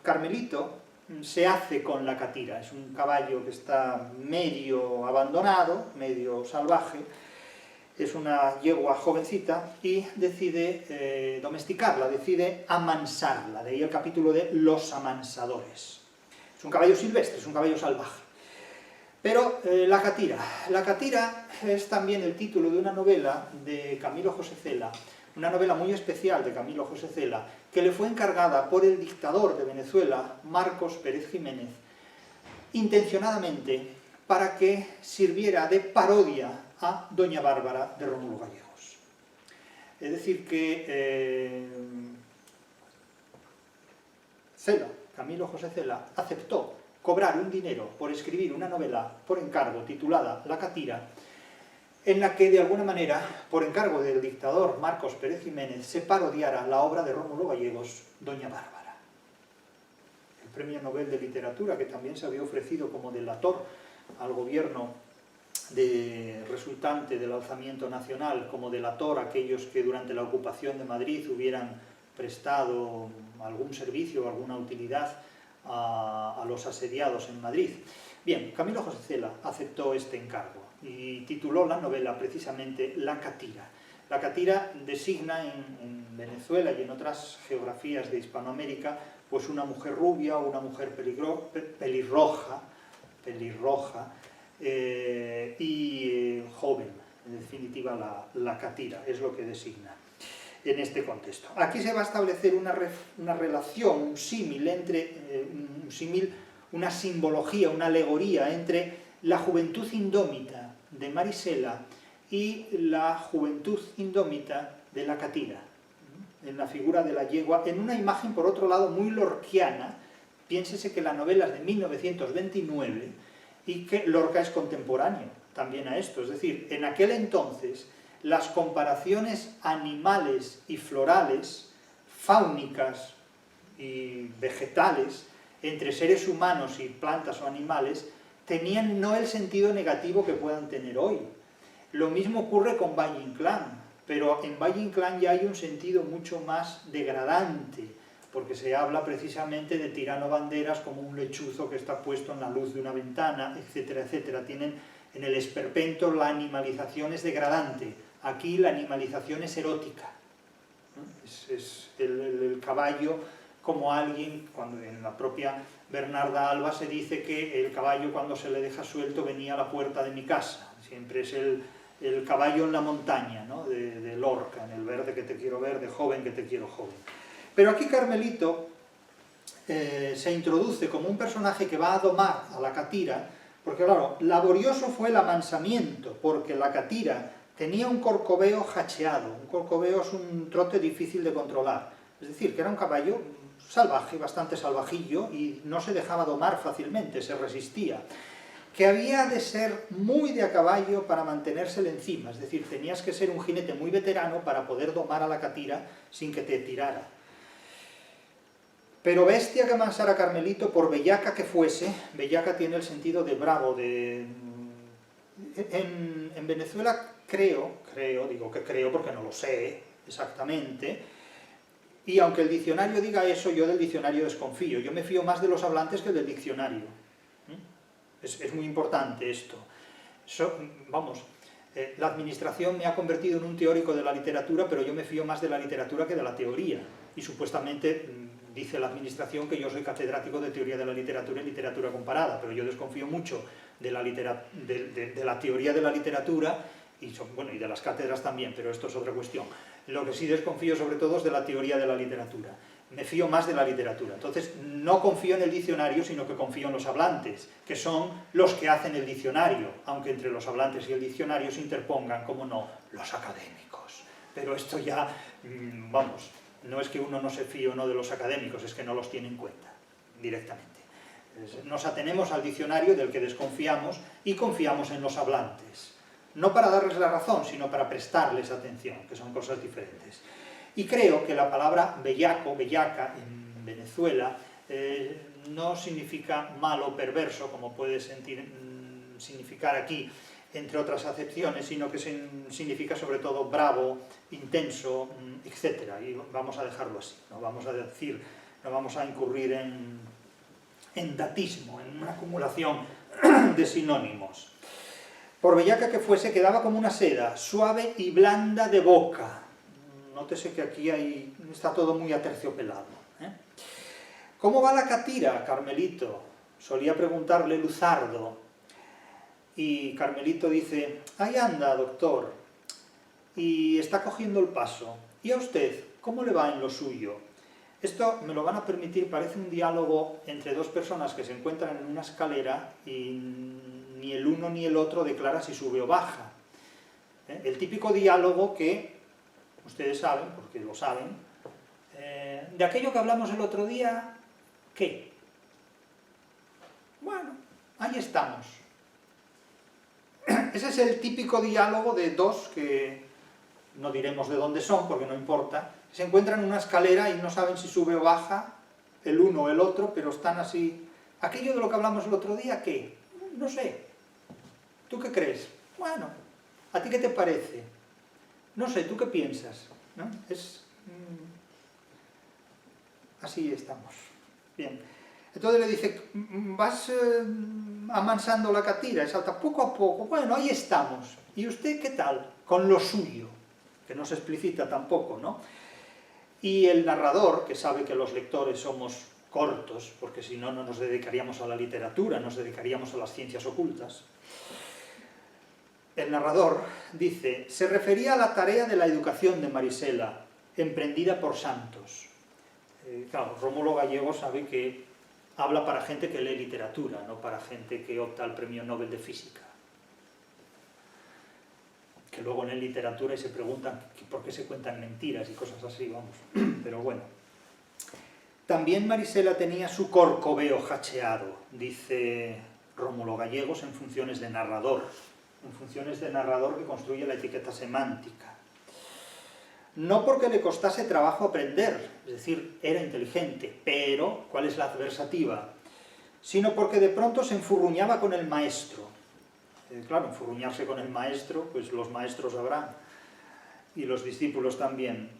Carmelito se hace con la catira. Es un caballo que está medio abandonado, medio salvaje, es una yegua jovencita y decide domesticarla, decide amansarla, de ahí el capítulo de Los amansadores. Es un caballo silvestre, es un caballo salvaje. Pero la catira es también el título de una novela de Camilo José Cela, una novela muy especial de Camilo José Cela, que le fue encargada por el dictador de Venezuela, Marcos Pérez Jiménez, intencionadamente para que sirviera de parodia a Doña Bárbara de Rómulo Gallegos. Es decir que Camilo José Cela, aceptó cobrar un dinero por escribir una novela por encargo titulada La catira, en la que de alguna manera, por encargo del dictador Marcos Pérez Jiménez, se parodiara la obra de Rómulo Gallegos, Doña Bárbara. El Premio Nobel de Literatura, que también se había ofrecido como delator al gobierno resultante del alzamiento nacional, como delator a aquellos que durante la ocupación de Madrid hubieran prestado algún servicio o alguna utilidad a los asediados en Madrid. Bien, Camilo José Cela aceptó este encargo y tituló la novela precisamente La catira. La catira designa en Venezuela y en otras geografías de Hispanoamérica pues una mujer rubia o una mujer pelirroja y joven. En definitiva, la catira es lo que designa en este contexto. Aquí se va a establecer una relación, un símil entre una simbología, una alegoría entre la juventud indómita de Marisela y la juventud indómita de la catira, en la figura de la yegua, en una imagen, por otro lado, muy lorquiana. Piénsese que la novela es de 1929 y que Lorca es contemporáneo también a esto. Es decir, en aquel entonces las comparaciones animales y florales, fáunicas y vegetales, entre seres humanos y plantas o animales, tenían no el sentido negativo que puedan tener hoy. Lo mismo ocurre con Valle Inclán, pero en Valle Inclán ya hay un sentido mucho más degradante, porque se habla precisamente de tirano banderas como un lechuzo que está puesto en la luz de una ventana, etcétera, etcétera. Tienen en el esperpento la animalización es degradante, aquí la animalización es erótica. Es el caballo como alguien, cuando en la propia Bernarda Alba se dice que el caballo cuando se le deja suelto venía a la puerta de mi casa, siempre es el caballo en la montaña, ¿no? de Lorca, en el verde que te quiero ver, de joven que te quiero joven. Pero aquí Carmelito se introduce como un personaje que va a domar a la catira, porque claro, laborioso fue el amansamiento, porque la catira tenía un corcoveo jacheado. Un corcoveo es un trote difícil de controlar, es decir, que era un caballo salvaje, bastante salvajillo, y no se dejaba domar fácilmente, se resistía. Que había de ser muy de a caballo para mantenérsele encima, es decir, tenías que ser un jinete muy veterano para poder domar a la catira sin que te tirara. Pero bestia que amansara Carmelito, por bellaca que fuese, bellaca tiene el sentido de bravo, en Venezuela digo que creo porque no lo sé exactamente, y aunque el diccionario diga eso, yo del diccionario desconfío, yo me fío más de los hablantes que del diccionario. Es muy importante esto. La administración me ha convertido en un teórico de la literatura, pero yo me fío más de la literatura que de la teoría, y supuestamente dice la administración que yo soy catedrático de teoría de la literatura y literatura comparada, pero yo desconfío mucho de la teoría de la literatura y de las cátedras también, pero esto es otra cuestión. Lo que sí desconfío sobre todo es de la teoría de la literatura. Me fío más de la literatura. Entonces no confío en el diccionario, sino que confío en los hablantes, que son los que hacen el diccionario, aunque entre los hablantes y el diccionario se interpongan, como no, los académicos. Pero esto ya, no es que uno no se fíe o no de los académicos, es que no los tiene en cuenta directamente. Nos atenemos al diccionario del que desconfiamos y confiamos en los hablantes. No para darles la razón, sino para prestarles atención, que son cosas diferentes. Y creo que la palabra bellaco, bellaca, en Venezuela, no significa malo o perverso, como puede significar aquí, entre otras acepciones, sino que significa sobre todo bravo, intenso, etc. Y vamos a dejarlo así, no vamos a incurrir en datismo, en una acumulación de sinónimos. Por bellaca que fuese, quedaba como una seda, suave y blanda de boca. Nótese que aquí está todo muy aterciopelado. ¿Cómo va la catira, Carmelito? Solía preguntarle Luzardo. Y Carmelito dice, ahí anda, doctor, y está cogiendo el paso. ¿Y a usted, cómo le va en lo suyo? Esto me lo van a permitir, parece un diálogo entre dos personas que se encuentran en una escalera y ni el uno ni el otro declara si sube o baja. El típico diálogo que, ustedes saben, porque lo saben, de aquello que hablamos el otro día, ¿qué? Bueno, ahí estamos. Ese es el típico diálogo de dos que no diremos de dónde son, porque no importa, se encuentran en una escalera y no saben si sube o baja el uno o el otro, pero están así. Aquello de lo que hablamos el otro día, ¿qué? No sé. ¿Tú qué crees? Bueno, ¿a ti qué te parece? No sé, ¿tú qué piensas? ¿No? Así estamos. Bien. Entonces le dice, vas amansando la catira, salta poco a poco. Bueno, ahí estamos. ¿Y usted qué tal? Con lo suyo, que no se explicita tampoco, ¿no? Y el narrador, que sabe que los lectores somos cortos, porque si no, no nos dedicaríamos a la literatura, nos dedicaríamos a las ciencias ocultas. El narrador dice, se refería a la tarea de la educación de Marisela, emprendida por Santos. Claro, Rómulo Gallego sabe que habla para gente que lee literatura, no para gente que opta al premio Nobel de Física. Que luego leen literatura y se preguntan por qué se cuentan mentiras y cosas así, vamos. Pero bueno. También Marisela tenía su corcoveo jacheado, dice Rómulo Gallegos en funciones de narrador. en funciones de narrador que construye la etiqueta semántica. No porque le costase trabajo aprender, es decir, era inteligente, pero, ¿cuál es la adversativa? Sino porque de pronto se enfurruñaba con el maestro. Claro, enfurruñarse con el maestro, pues los maestros sabrán, y los discípulos también.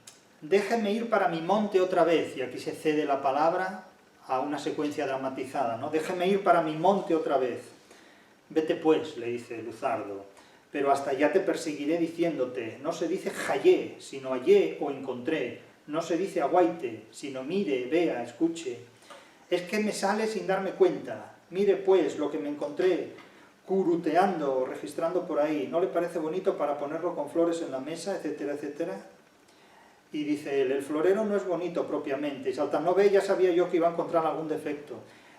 Déjeme ir para mi monte otra vez, y aquí se cede la palabra a una secuencia dramatizada, ¿no? Déjeme ir para mi monte otra vez. Vete pues, le dice Luzardo, pero hasta allá te perseguiré diciéndote, no se dice hallé, sino hallé o encontré, no se dice aguaite, sino mire, vea, escuche. Es que me sale sin darme cuenta, mire pues lo que me encontré, curuteando, registrando por ahí, ¿no le parece bonito para ponerlo con flores en la mesa, etcétera, etcétera? Y dice él, el florero no es bonito propiamente, y salta, no ve, ya sabía yo que iba a encontrar algún defecto.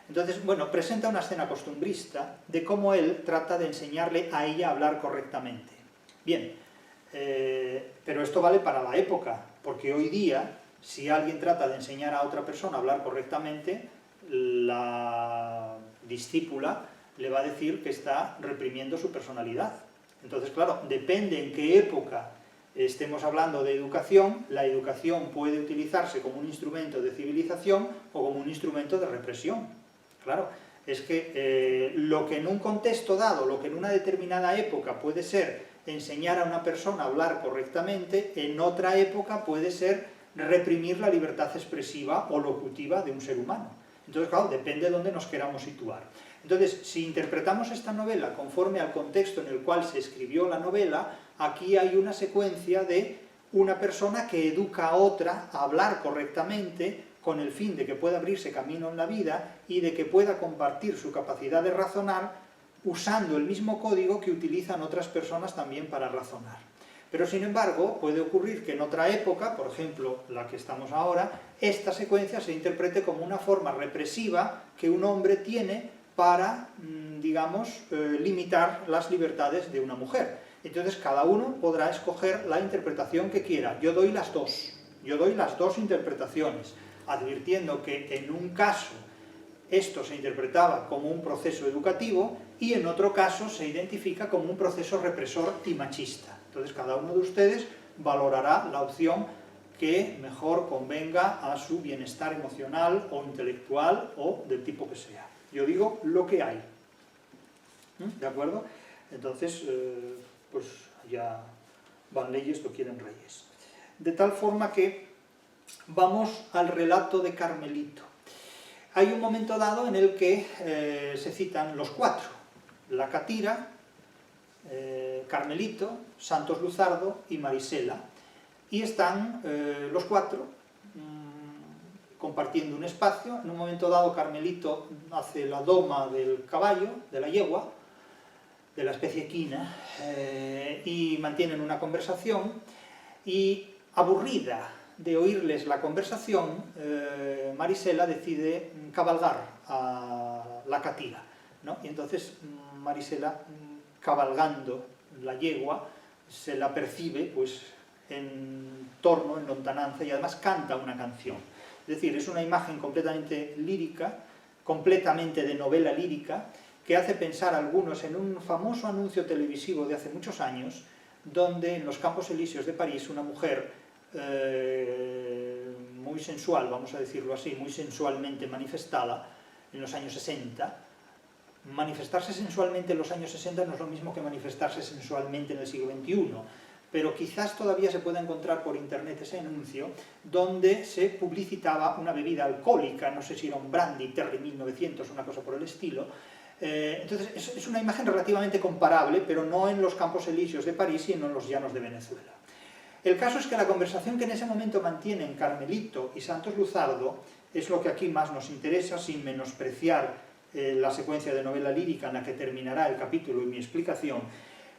Entonces, bueno, presenta una escena costumbrista de cómo él trata de enseñarle a ella a hablar correctamente. Bien, pero esto vale para la época, porque hoy día, si alguien trata de enseñar a otra persona a hablar correctamente, la discípula le va a decir que está reprimiendo su personalidad. Entonces, claro, depende en qué época estemos hablando de educación, la educación puede utilizarse como un instrumento de civilización o como un instrumento de represión. Claro, es que lo que en un contexto dado, lo que en una determinada época puede ser enseñar a una persona a hablar correctamente, en otra época puede ser reprimir la libertad expresiva o locutiva de un ser humano. Entonces, claro, depende de dónde nos queramos situar. Entonces, si interpretamos esta novela conforme al contexto en el cual se escribió la novela, aquí hay una secuencia de una persona que educa a otra a hablar correctamente con el fin de que pueda abrirse camino en la vida y de que pueda compartir su capacidad de razonar usando el mismo código que utilizan otras personas también para razonar. Pero sin embargo, puede ocurrir que en otra época, por ejemplo, la que estamos ahora, esta secuencia se interprete como una forma represiva que un hombre tiene para, digamos, limitar las libertades de una mujer. Entonces cada uno podrá escoger la interpretación que quiera. Yo doy las dos interpretaciones, advirtiendo que en un caso esto se interpretaba como un proceso educativo y en otro caso se identifica como un proceso represor y machista. Entonces cada uno de ustedes valorará la opción que mejor convenga a su bienestar emocional o intelectual o del tipo que sea. Yo digo lo que hay. ¿De acuerdo? Entonces, pues ya van leyes, lo quieren reyes. De tal forma que vamos al relato de Carmelito. Hay un momento dado en el que se citan los cuatro: la Catira, Carmelito, Santos Luzardo y Marisela, y están los cuatro compartiendo un espacio. En un momento dado Carmelito hace la doma del caballo, de la yegua, de la especie equina, y mantienen una conversación, y aburrida de oírles la conversación, Marisela decide cabalgar a la Catira, ¿no? Y entonces Marisela, cabalgando la yegua, se la percibe pues en torno, en lontananza, y además canta una canción. Es decir, es una imagen completamente lírica, completamente de novela lírica, que hace pensar a algunos en un famoso anuncio televisivo de hace muchos años, donde en los Campos Elíseos de París una mujer muy sensual, vamos a decirlo así, muy sensualmente manifestada en los años 60. Manifestarse sensualmente en los años 60 no es lo mismo que manifestarse sensualmente en el siglo XXI, pero quizás todavía se pueda encontrar por internet ese anuncio donde se publicitaba una bebida alcohólica, no sé si era un brandy, Terry 1900, una cosa por el estilo. Entonces es una imagen relativamente comparable, pero no en los Campos Elíseos de París, sino en los llanos de Venezuela. El caso es que la conversación que en ese momento mantienen Carmelito y Santos Luzardo es lo que aquí más nos interesa, sin menospreciar la secuencia de novela lírica en la que terminará el capítulo y mi explicación.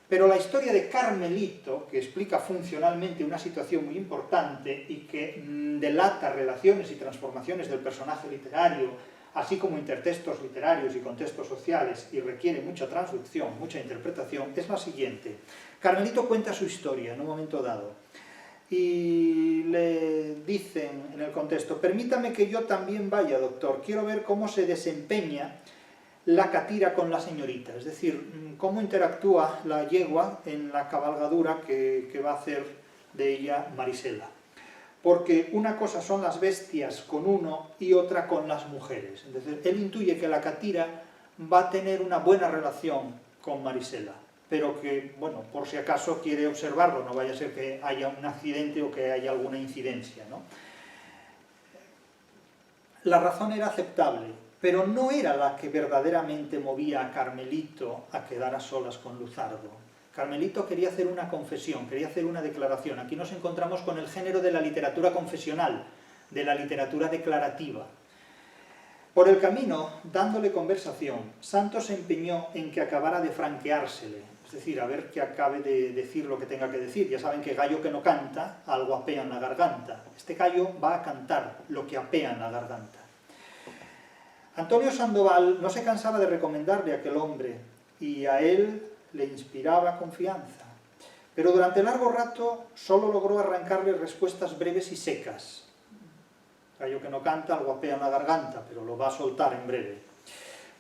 Pero la historia de Carmelito, que explica funcionalmente una situación muy importante y que delata relaciones y transformaciones del personaje literario, así como intertextos literarios y contextos sociales, y requiere mucha traducción, mucha interpretación, es la siguiente. Carmelito cuenta su historia en un momento dado, y le dicen en el contexto: permítame que yo también vaya, doctor, quiero ver cómo se desempeña la catira con la señorita, es decir, cómo interactúa la yegua en la cabalgadura que va a hacer de ella Marisela. Porque una cosa son las bestias con uno y otra con las mujeres. Entonces, él intuye que la catira va a tener una buena relación con Marisela, pero que, bueno, por si acaso quiere observarlo, no vaya a ser que haya un accidente o que haya alguna incidencia, ¿no? La razón era aceptable, pero no era la que verdaderamente movía a Carmelito a quedar a solas con Luzardo. Carmelito quería hacer una confesión, quería hacer una declaración. Aquí nos encontramos con el género de la literatura confesional, de la literatura declarativa. Por el camino, dándole conversación, Santos se empeñó en que acabara de franqueársele, es decir, a ver que acabe de decir lo que tenga que decir. Ya saben que gallo que no canta, algo apea en la garganta. Este gallo va a cantar lo que apea en la garganta. Antonio Sandoval no se cansaba de recomendarle a aquel hombre, y a él le inspiraba confianza. Pero durante largo rato solo logró arrancarle respuestas breves y secas. Gallo que no canta, algo apea en la garganta, pero lo va a soltar en breve.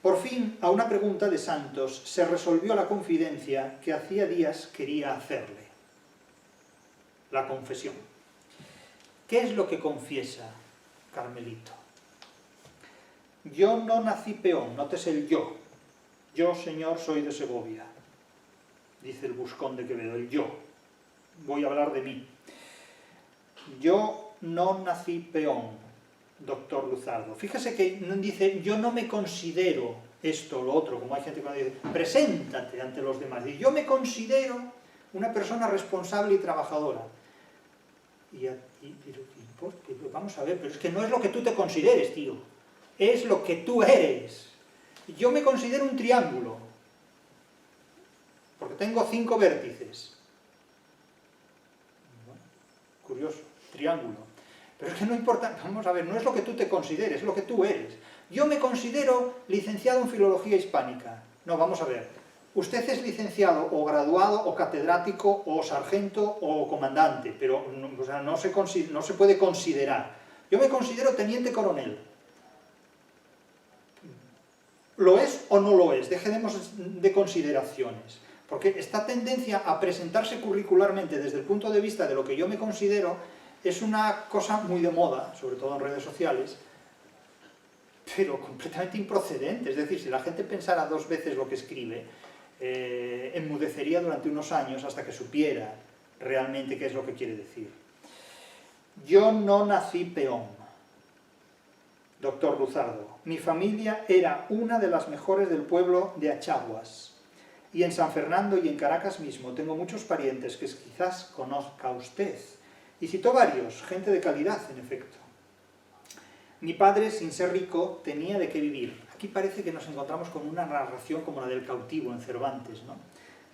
Por fin, a una pregunta de Santos, se resolvió la confidencia que hacía días quería hacerle. La confesión. ¿Qué es lo que confiesa Carmelito? Yo no nací peón, nótese el yo. Yo, señor, soy de Segovia. Dice el Buscón de Quevedo, el yo. Voy a hablar de mí. Yo no nací peón, doctor Luzardo. Fíjese que dice, yo no me considero esto o lo otro, como hay gente que dice, preséntate ante los demás. Dice, yo me considero una persona responsable y trabajadora. Pero vamos a ver, pero es que no es lo que tú te consideres, tío. Es lo que tú eres. Yo me considero un triángulo, porque tengo 5 vértices. Bueno, curioso, triángulo. Pero es que no importa, vamos a ver, no es lo que tú te consideres, es lo que tú eres. Yo me considero licenciado en Filología Hispánica. No, vamos a ver. Usted es licenciado o graduado o catedrático o sargento o comandante, pero o sea, no se puede considerar. Yo me considero teniente coronel. ¿Lo es o no lo es? Dejemos de consideraciones. Porque esta tendencia a presentarse curricularmente desde el punto de vista de lo que yo me considero es una cosa muy de moda, sobre todo en redes sociales, pero completamente improcedente. Es decir, si la gente pensara 2 veces lo que escribe, enmudecería durante unos años hasta que supiera realmente qué es lo que quiere decir. Yo no nací peón. Doctor Luzardo, mi familia era una de las mejores del pueblo de Achaguas, y en San Fernando y en Caracas mismo tengo muchos parientes que quizás conozca usted. Y citó varios, gente de calidad, en efecto. Mi padre, sin ser rico, tenía de qué vivir. Aquí parece que nos encontramos con una narración como la del cautivo en Cervantes, ¿no?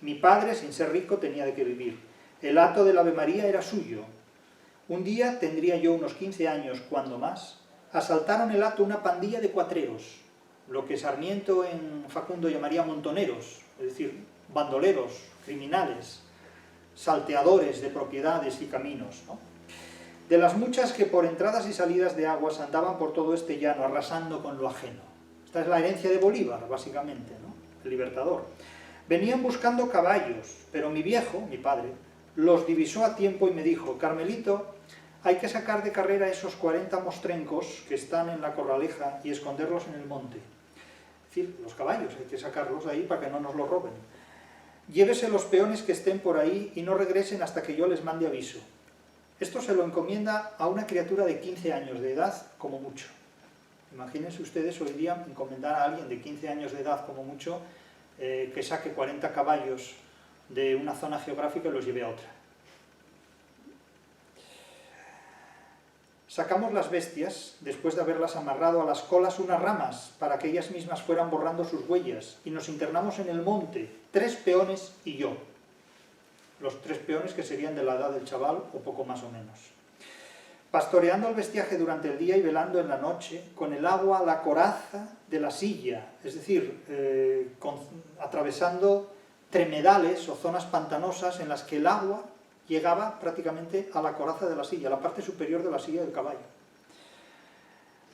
Mi padre, sin ser rico, tenía de qué vivir. El hato del Ave María era suyo. Un día, tendría yo unos 15 años, cuando más, asaltaron el hato una pandilla de cuatreros, lo que Sarmiento en Facundo llamaría montoneros, es decir, bandoleros, criminales, salteadores de propiedades y caminos, ¿no? De las muchas que por entradas y salidas de aguas andaban por todo este llano, arrasando con lo ajeno. Esta es la herencia de Bolívar, básicamente, ¿no? El libertador. Venían buscando caballos, pero mi viejo, mi padre, los divisó a tiempo y me dijo, Carmelito, hay que sacar de carrera esos 40 mostrencos que están en la corraleja y esconderlos en el monte. Es decir, los caballos, hay que sacarlos ahí para que no nos los roben. Llévese los peones que estén por ahí y no regresen hasta que yo les mande aviso. Esto se lo encomienda a una criatura de 15 años de edad, como mucho. Imagínense ustedes hoy día encomendar a alguien de 15 años de edad, como mucho, que saque 40 caballos de una zona geográfica y los lleve a otra. Sacamos las bestias, después de haberlas amarrado a las colas unas ramas, para que ellas mismas fueran borrando sus huellas, y nos internamos en el monte, 3 peones y yo. Los 3 peones que serían de la edad del chaval, o poco más o menos. Pastoreando el bestiaje durante el día y velando en la noche, con el agua a la coraza de la silla, es decir, atravesando tremedales o zonas pantanosas en las que el agua llegaba prácticamente a la coraza de la silla, a la parte superior de la silla del caballo.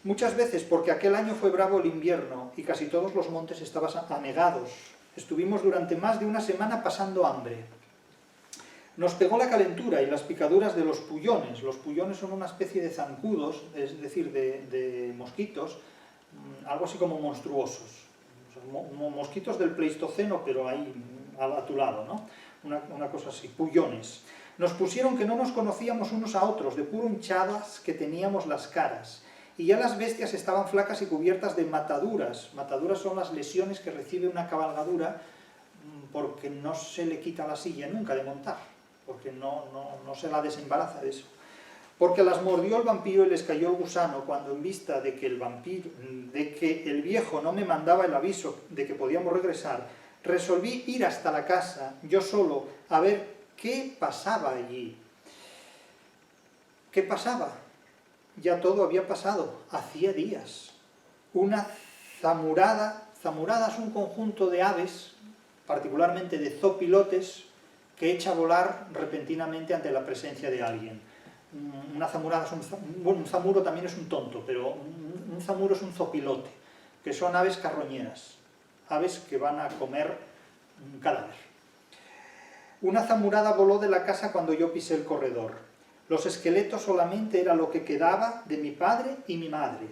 Muchas veces porque aquel año fue bravo el invierno y casi todos los montes estaban anegados. Estuvimos durante más de una semana pasando hambre. Nos pegó la calentura y las picaduras de los pullones. Los pullones son una especie de zancudos, es decir, de mosquitos, algo así como monstruosos. Mosquitos del Pleistoceno, pero ahí a tu lado, ¿no? Una cosa así, pullones. Nos pusieron que no nos conocíamos unos a otros, de puro hinchadas que teníamos las caras. Y ya las bestias estaban flacas y cubiertas de mataduras. Mataduras son las lesiones que recibe una cabalgadura porque no se le quita la silla nunca de montar, porque no se la desembaraza de eso. Porque las mordió el vampiro y les cayó el gusano, cuando en vista de que el viejo no me mandaba el aviso de que podíamos regresar, resolví ir hasta la casa, yo solo, a ver qué pasaba allí. ¿Qué pasaba? Ya todo había pasado, hacía días. Una zamurada es un conjunto de aves, particularmente de zopilotes, que echa a volar repentinamente ante la presencia de alguien. Una zamurada es un zamuro también es un tonto, pero un zamuro es un zopilote, que son aves carroñeras, aves que van a comer un cadáver. Una zamurada voló de la casa cuando yo pisé el corredor. Los esqueletos solamente era lo que quedaba de mi padre y mi madre.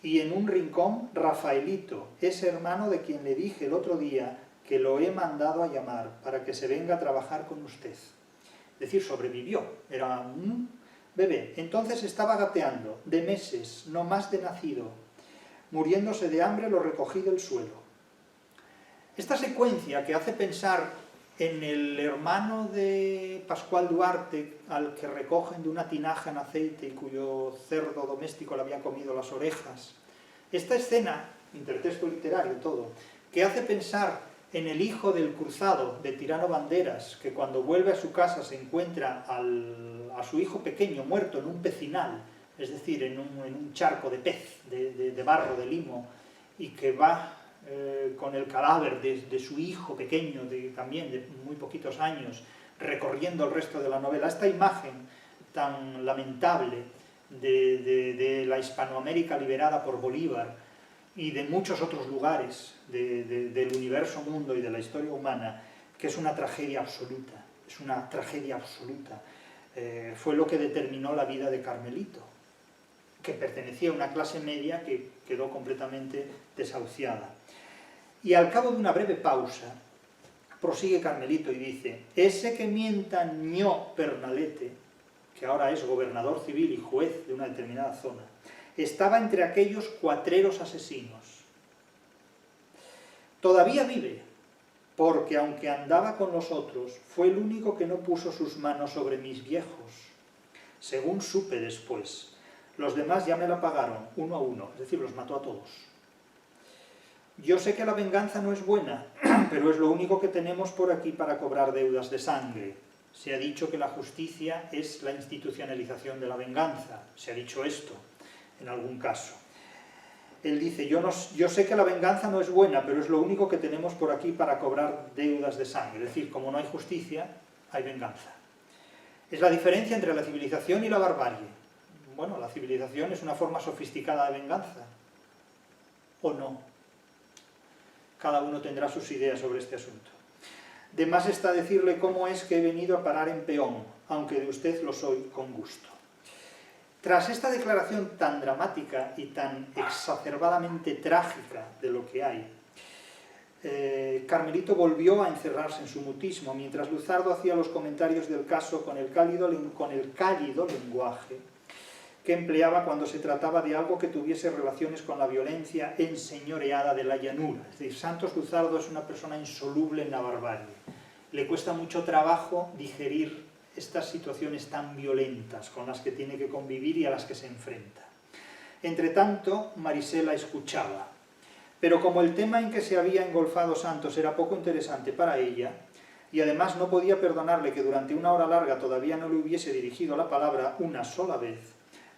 Y en un rincón, Rafaelito, ese hermano de quien le dije el otro día que lo he mandado a llamar para que se venga a trabajar con usted. Es decir, sobrevivió, era un bebé. Entonces estaba gateando, de meses, no más de nacido. Muriéndose de hambre lo recogí del suelo. Esta secuencia que hace pensar en el hermano de Pascual Duarte, al que recogen de una tinaja en aceite y cuyo cerdo doméstico le había comido las orejas. Esta escena, intertexto literario todo, que hace pensar en el hijo del cruzado de Tirano Banderas, que cuando vuelve a su casa se encuentra a su hijo pequeño muerto en un pecinal, es decir, en un charco de pez, de barro, de limo, y que va con el cadáver de su hijo pequeño, también de muy poquitos años, recorriendo el resto de la novela. Esta imagen tan lamentable de la Hispanoamérica liberada por Bolívar y de muchos otros lugares del universo mundo y de la historia humana, que es una tragedia absoluta, fue lo que determinó la vida de Carmelito, que pertenecía a una clase media que quedó completamente desahuciada. Y al cabo de una breve pausa, prosigue Carmelito y dice: ese que mienta Ño Pernalete, que ahora es gobernador civil y juez de una determinada zona, estaba entre aquellos cuatreros asesinos. Todavía vive, porque aunque andaba con los otros, fue el único que no puso sus manos sobre mis viejos, según supe después. Los demás ya me la pagaron, uno a uno, es decir, los mató a todos. Yo sé que la venganza no es buena, pero es lo único que tenemos por aquí para cobrar deudas de sangre. Se ha dicho que la justicia es la institucionalización de la venganza. Se ha dicho esto, en algún caso. Él dice, yo sé que la venganza no es buena, pero es lo único que tenemos por aquí para cobrar deudas de sangre. Es decir, como no hay justicia, hay venganza. Es la diferencia entre la civilización y la barbarie. Bueno, la civilización es una forma sofisticada de venganza. ¿O no? Cada uno tendrá sus ideas sobre este asunto. De más está decirle cómo es que he venido a parar en peón, aunque de usted lo soy con gusto. Tras esta declaración tan dramática y tan exacerbadamente trágica de lo que hay, Carmelito volvió a encerrarse en su mutismo, mientras Luzardo hacía los comentarios del caso con el cálido lenguaje que empleaba cuando se trataba de algo que tuviese relaciones con la violencia enseñoreada de la llanura. Es decir, Santos Luzardo es una persona insoluble en la barbarie. Le cuesta mucho trabajo digerir estas situaciones tan violentas con las que tiene que convivir y a las que se enfrenta. Entre tanto, Marisela escuchaba. Pero como el tema en que se había engolfado Santos era poco interesante para ella, y además no podía perdonarle que durante una hora larga todavía no le hubiese dirigido la palabra una sola vez,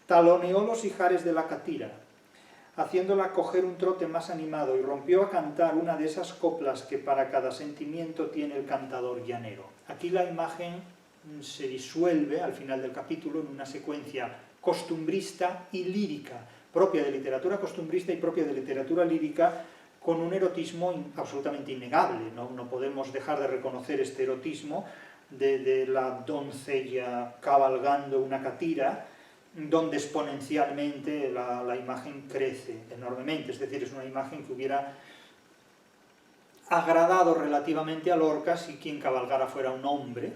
taloneó los ijares de la catira, haciéndola coger un trote más animado, y rompió a cantar una de esas coplas que para cada sentimiento tiene el cantador llanero. Aquí la imagen se disuelve al final del capítulo en una secuencia costumbrista y lírica. propia de literatura costumbrista y propia de literatura lírica, con un erotismo absolutamente innegable. No podemos dejar de reconocer este erotismo de la doncella cabalgando una catira, donde exponencialmente la imagen crece enormemente, es decir, es una imagen que hubiera agradado relativamente a Lorca si quien cabalgara fuera un hombre,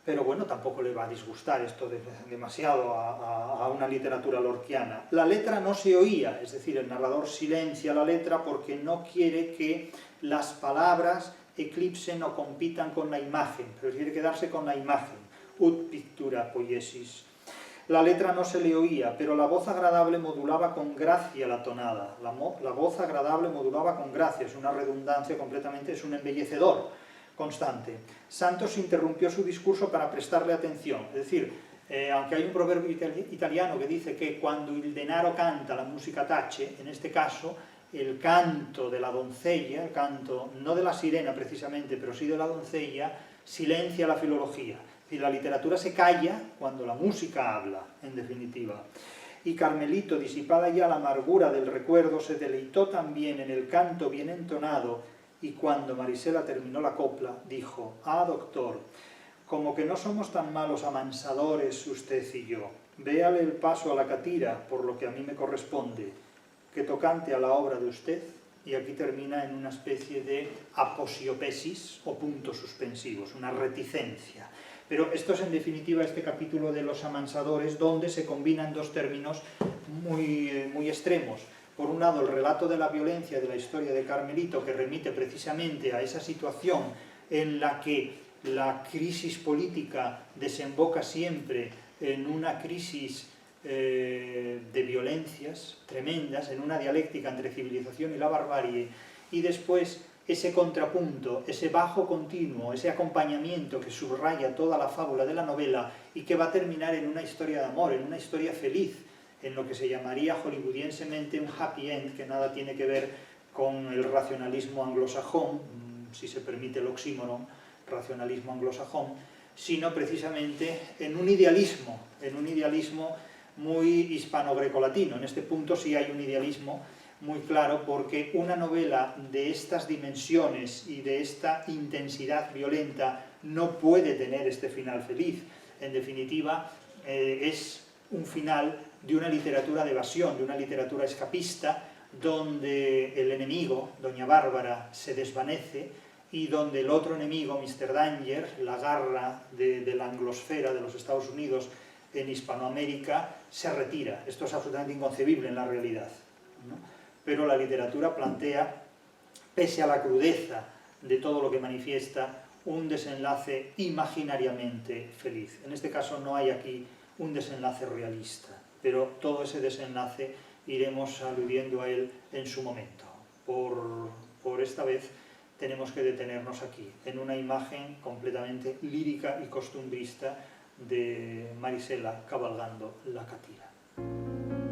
pero bueno, tampoco le va a disgustar esto demasiado a una literatura lorquiana. La letra no se oía, es decir, el narrador silencia la letra porque no quiere que las palabras eclipsen o compitan con la imagen, prefiere quedarse con la imagen. Ut pictura poiesis. La letra no se le oía, pero la voz agradable modulaba con gracia la tonada. La voz agradable modulaba con gracia, es una redundancia completamente, es un embellecedor constante. Santos interrumpió su discurso para prestarle atención, es decir, aunque hay un proverbio italiano que dice que cuando il denaro canta la música tace, en este caso el canto de la doncella, el canto no de la sirena precisamente, pero sí de la doncella, silencia la filología. Y la literatura se calla cuando la música habla, en definitiva. Y Carmelito, disipada ya la amargura del recuerdo, se deleitó también en el canto bien entonado, y cuando Marisela terminó la copla, dijo: «Ah, doctor, como que no somos tan malos amansadores usted y yo. Véale el paso a la catira, por lo que a mí me corresponde, que tocante a la obra de usted», y aquí termina en una especie de aposiopesis o puntos suspensivos, una reticencia. Pero esto es en definitiva este capítulo de los amansadores, donde se combinan dos términos muy extremos. Por un lado, el relato de la violencia de la historia de Carmelito, que remite precisamente a esa situación en la que la crisis política desemboca siempre en una crisis de violencias tremendas, en una dialéctica entre civilización y la barbarie, y después ese contrapunto, ese bajo continuo, ese acompañamiento que subraya toda la fábula de la novela y que va a terminar en una historia de amor, en una historia feliz, en lo que se llamaría hollywoodiensemente un happy end, que nada tiene que ver con el racionalismo anglosajón, si se permite el oxímoron, racionalismo anglosajón, sino precisamente en un idealismo muy hispano-grecolatino. En este punto sí hay un idealismo muy claro, porque una novela de estas dimensiones y de esta intensidad violenta no puede tener este final feliz. En definitiva, es un final de una literatura de evasión, de una literatura escapista, donde el enemigo, Doña Bárbara, se desvanece y donde el otro enemigo, Mr. Danger, la garra de la anglosfera de los Estados Unidos en Hispanoamérica, se retira. Esto es absolutamente inconcebible en la realidad, ¿no? Pero la literatura plantea, pese a la crudeza de todo lo que manifiesta, un desenlace imaginariamente feliz. En este caso no hay aquí un desenlace realista, pero todo ese desenlace iremos aludiendo a él en su momento. Por esta vez tenemos que detenernos aquí, en una imagen completamente lírica y costumbrista de Marisela cabalgando la catira.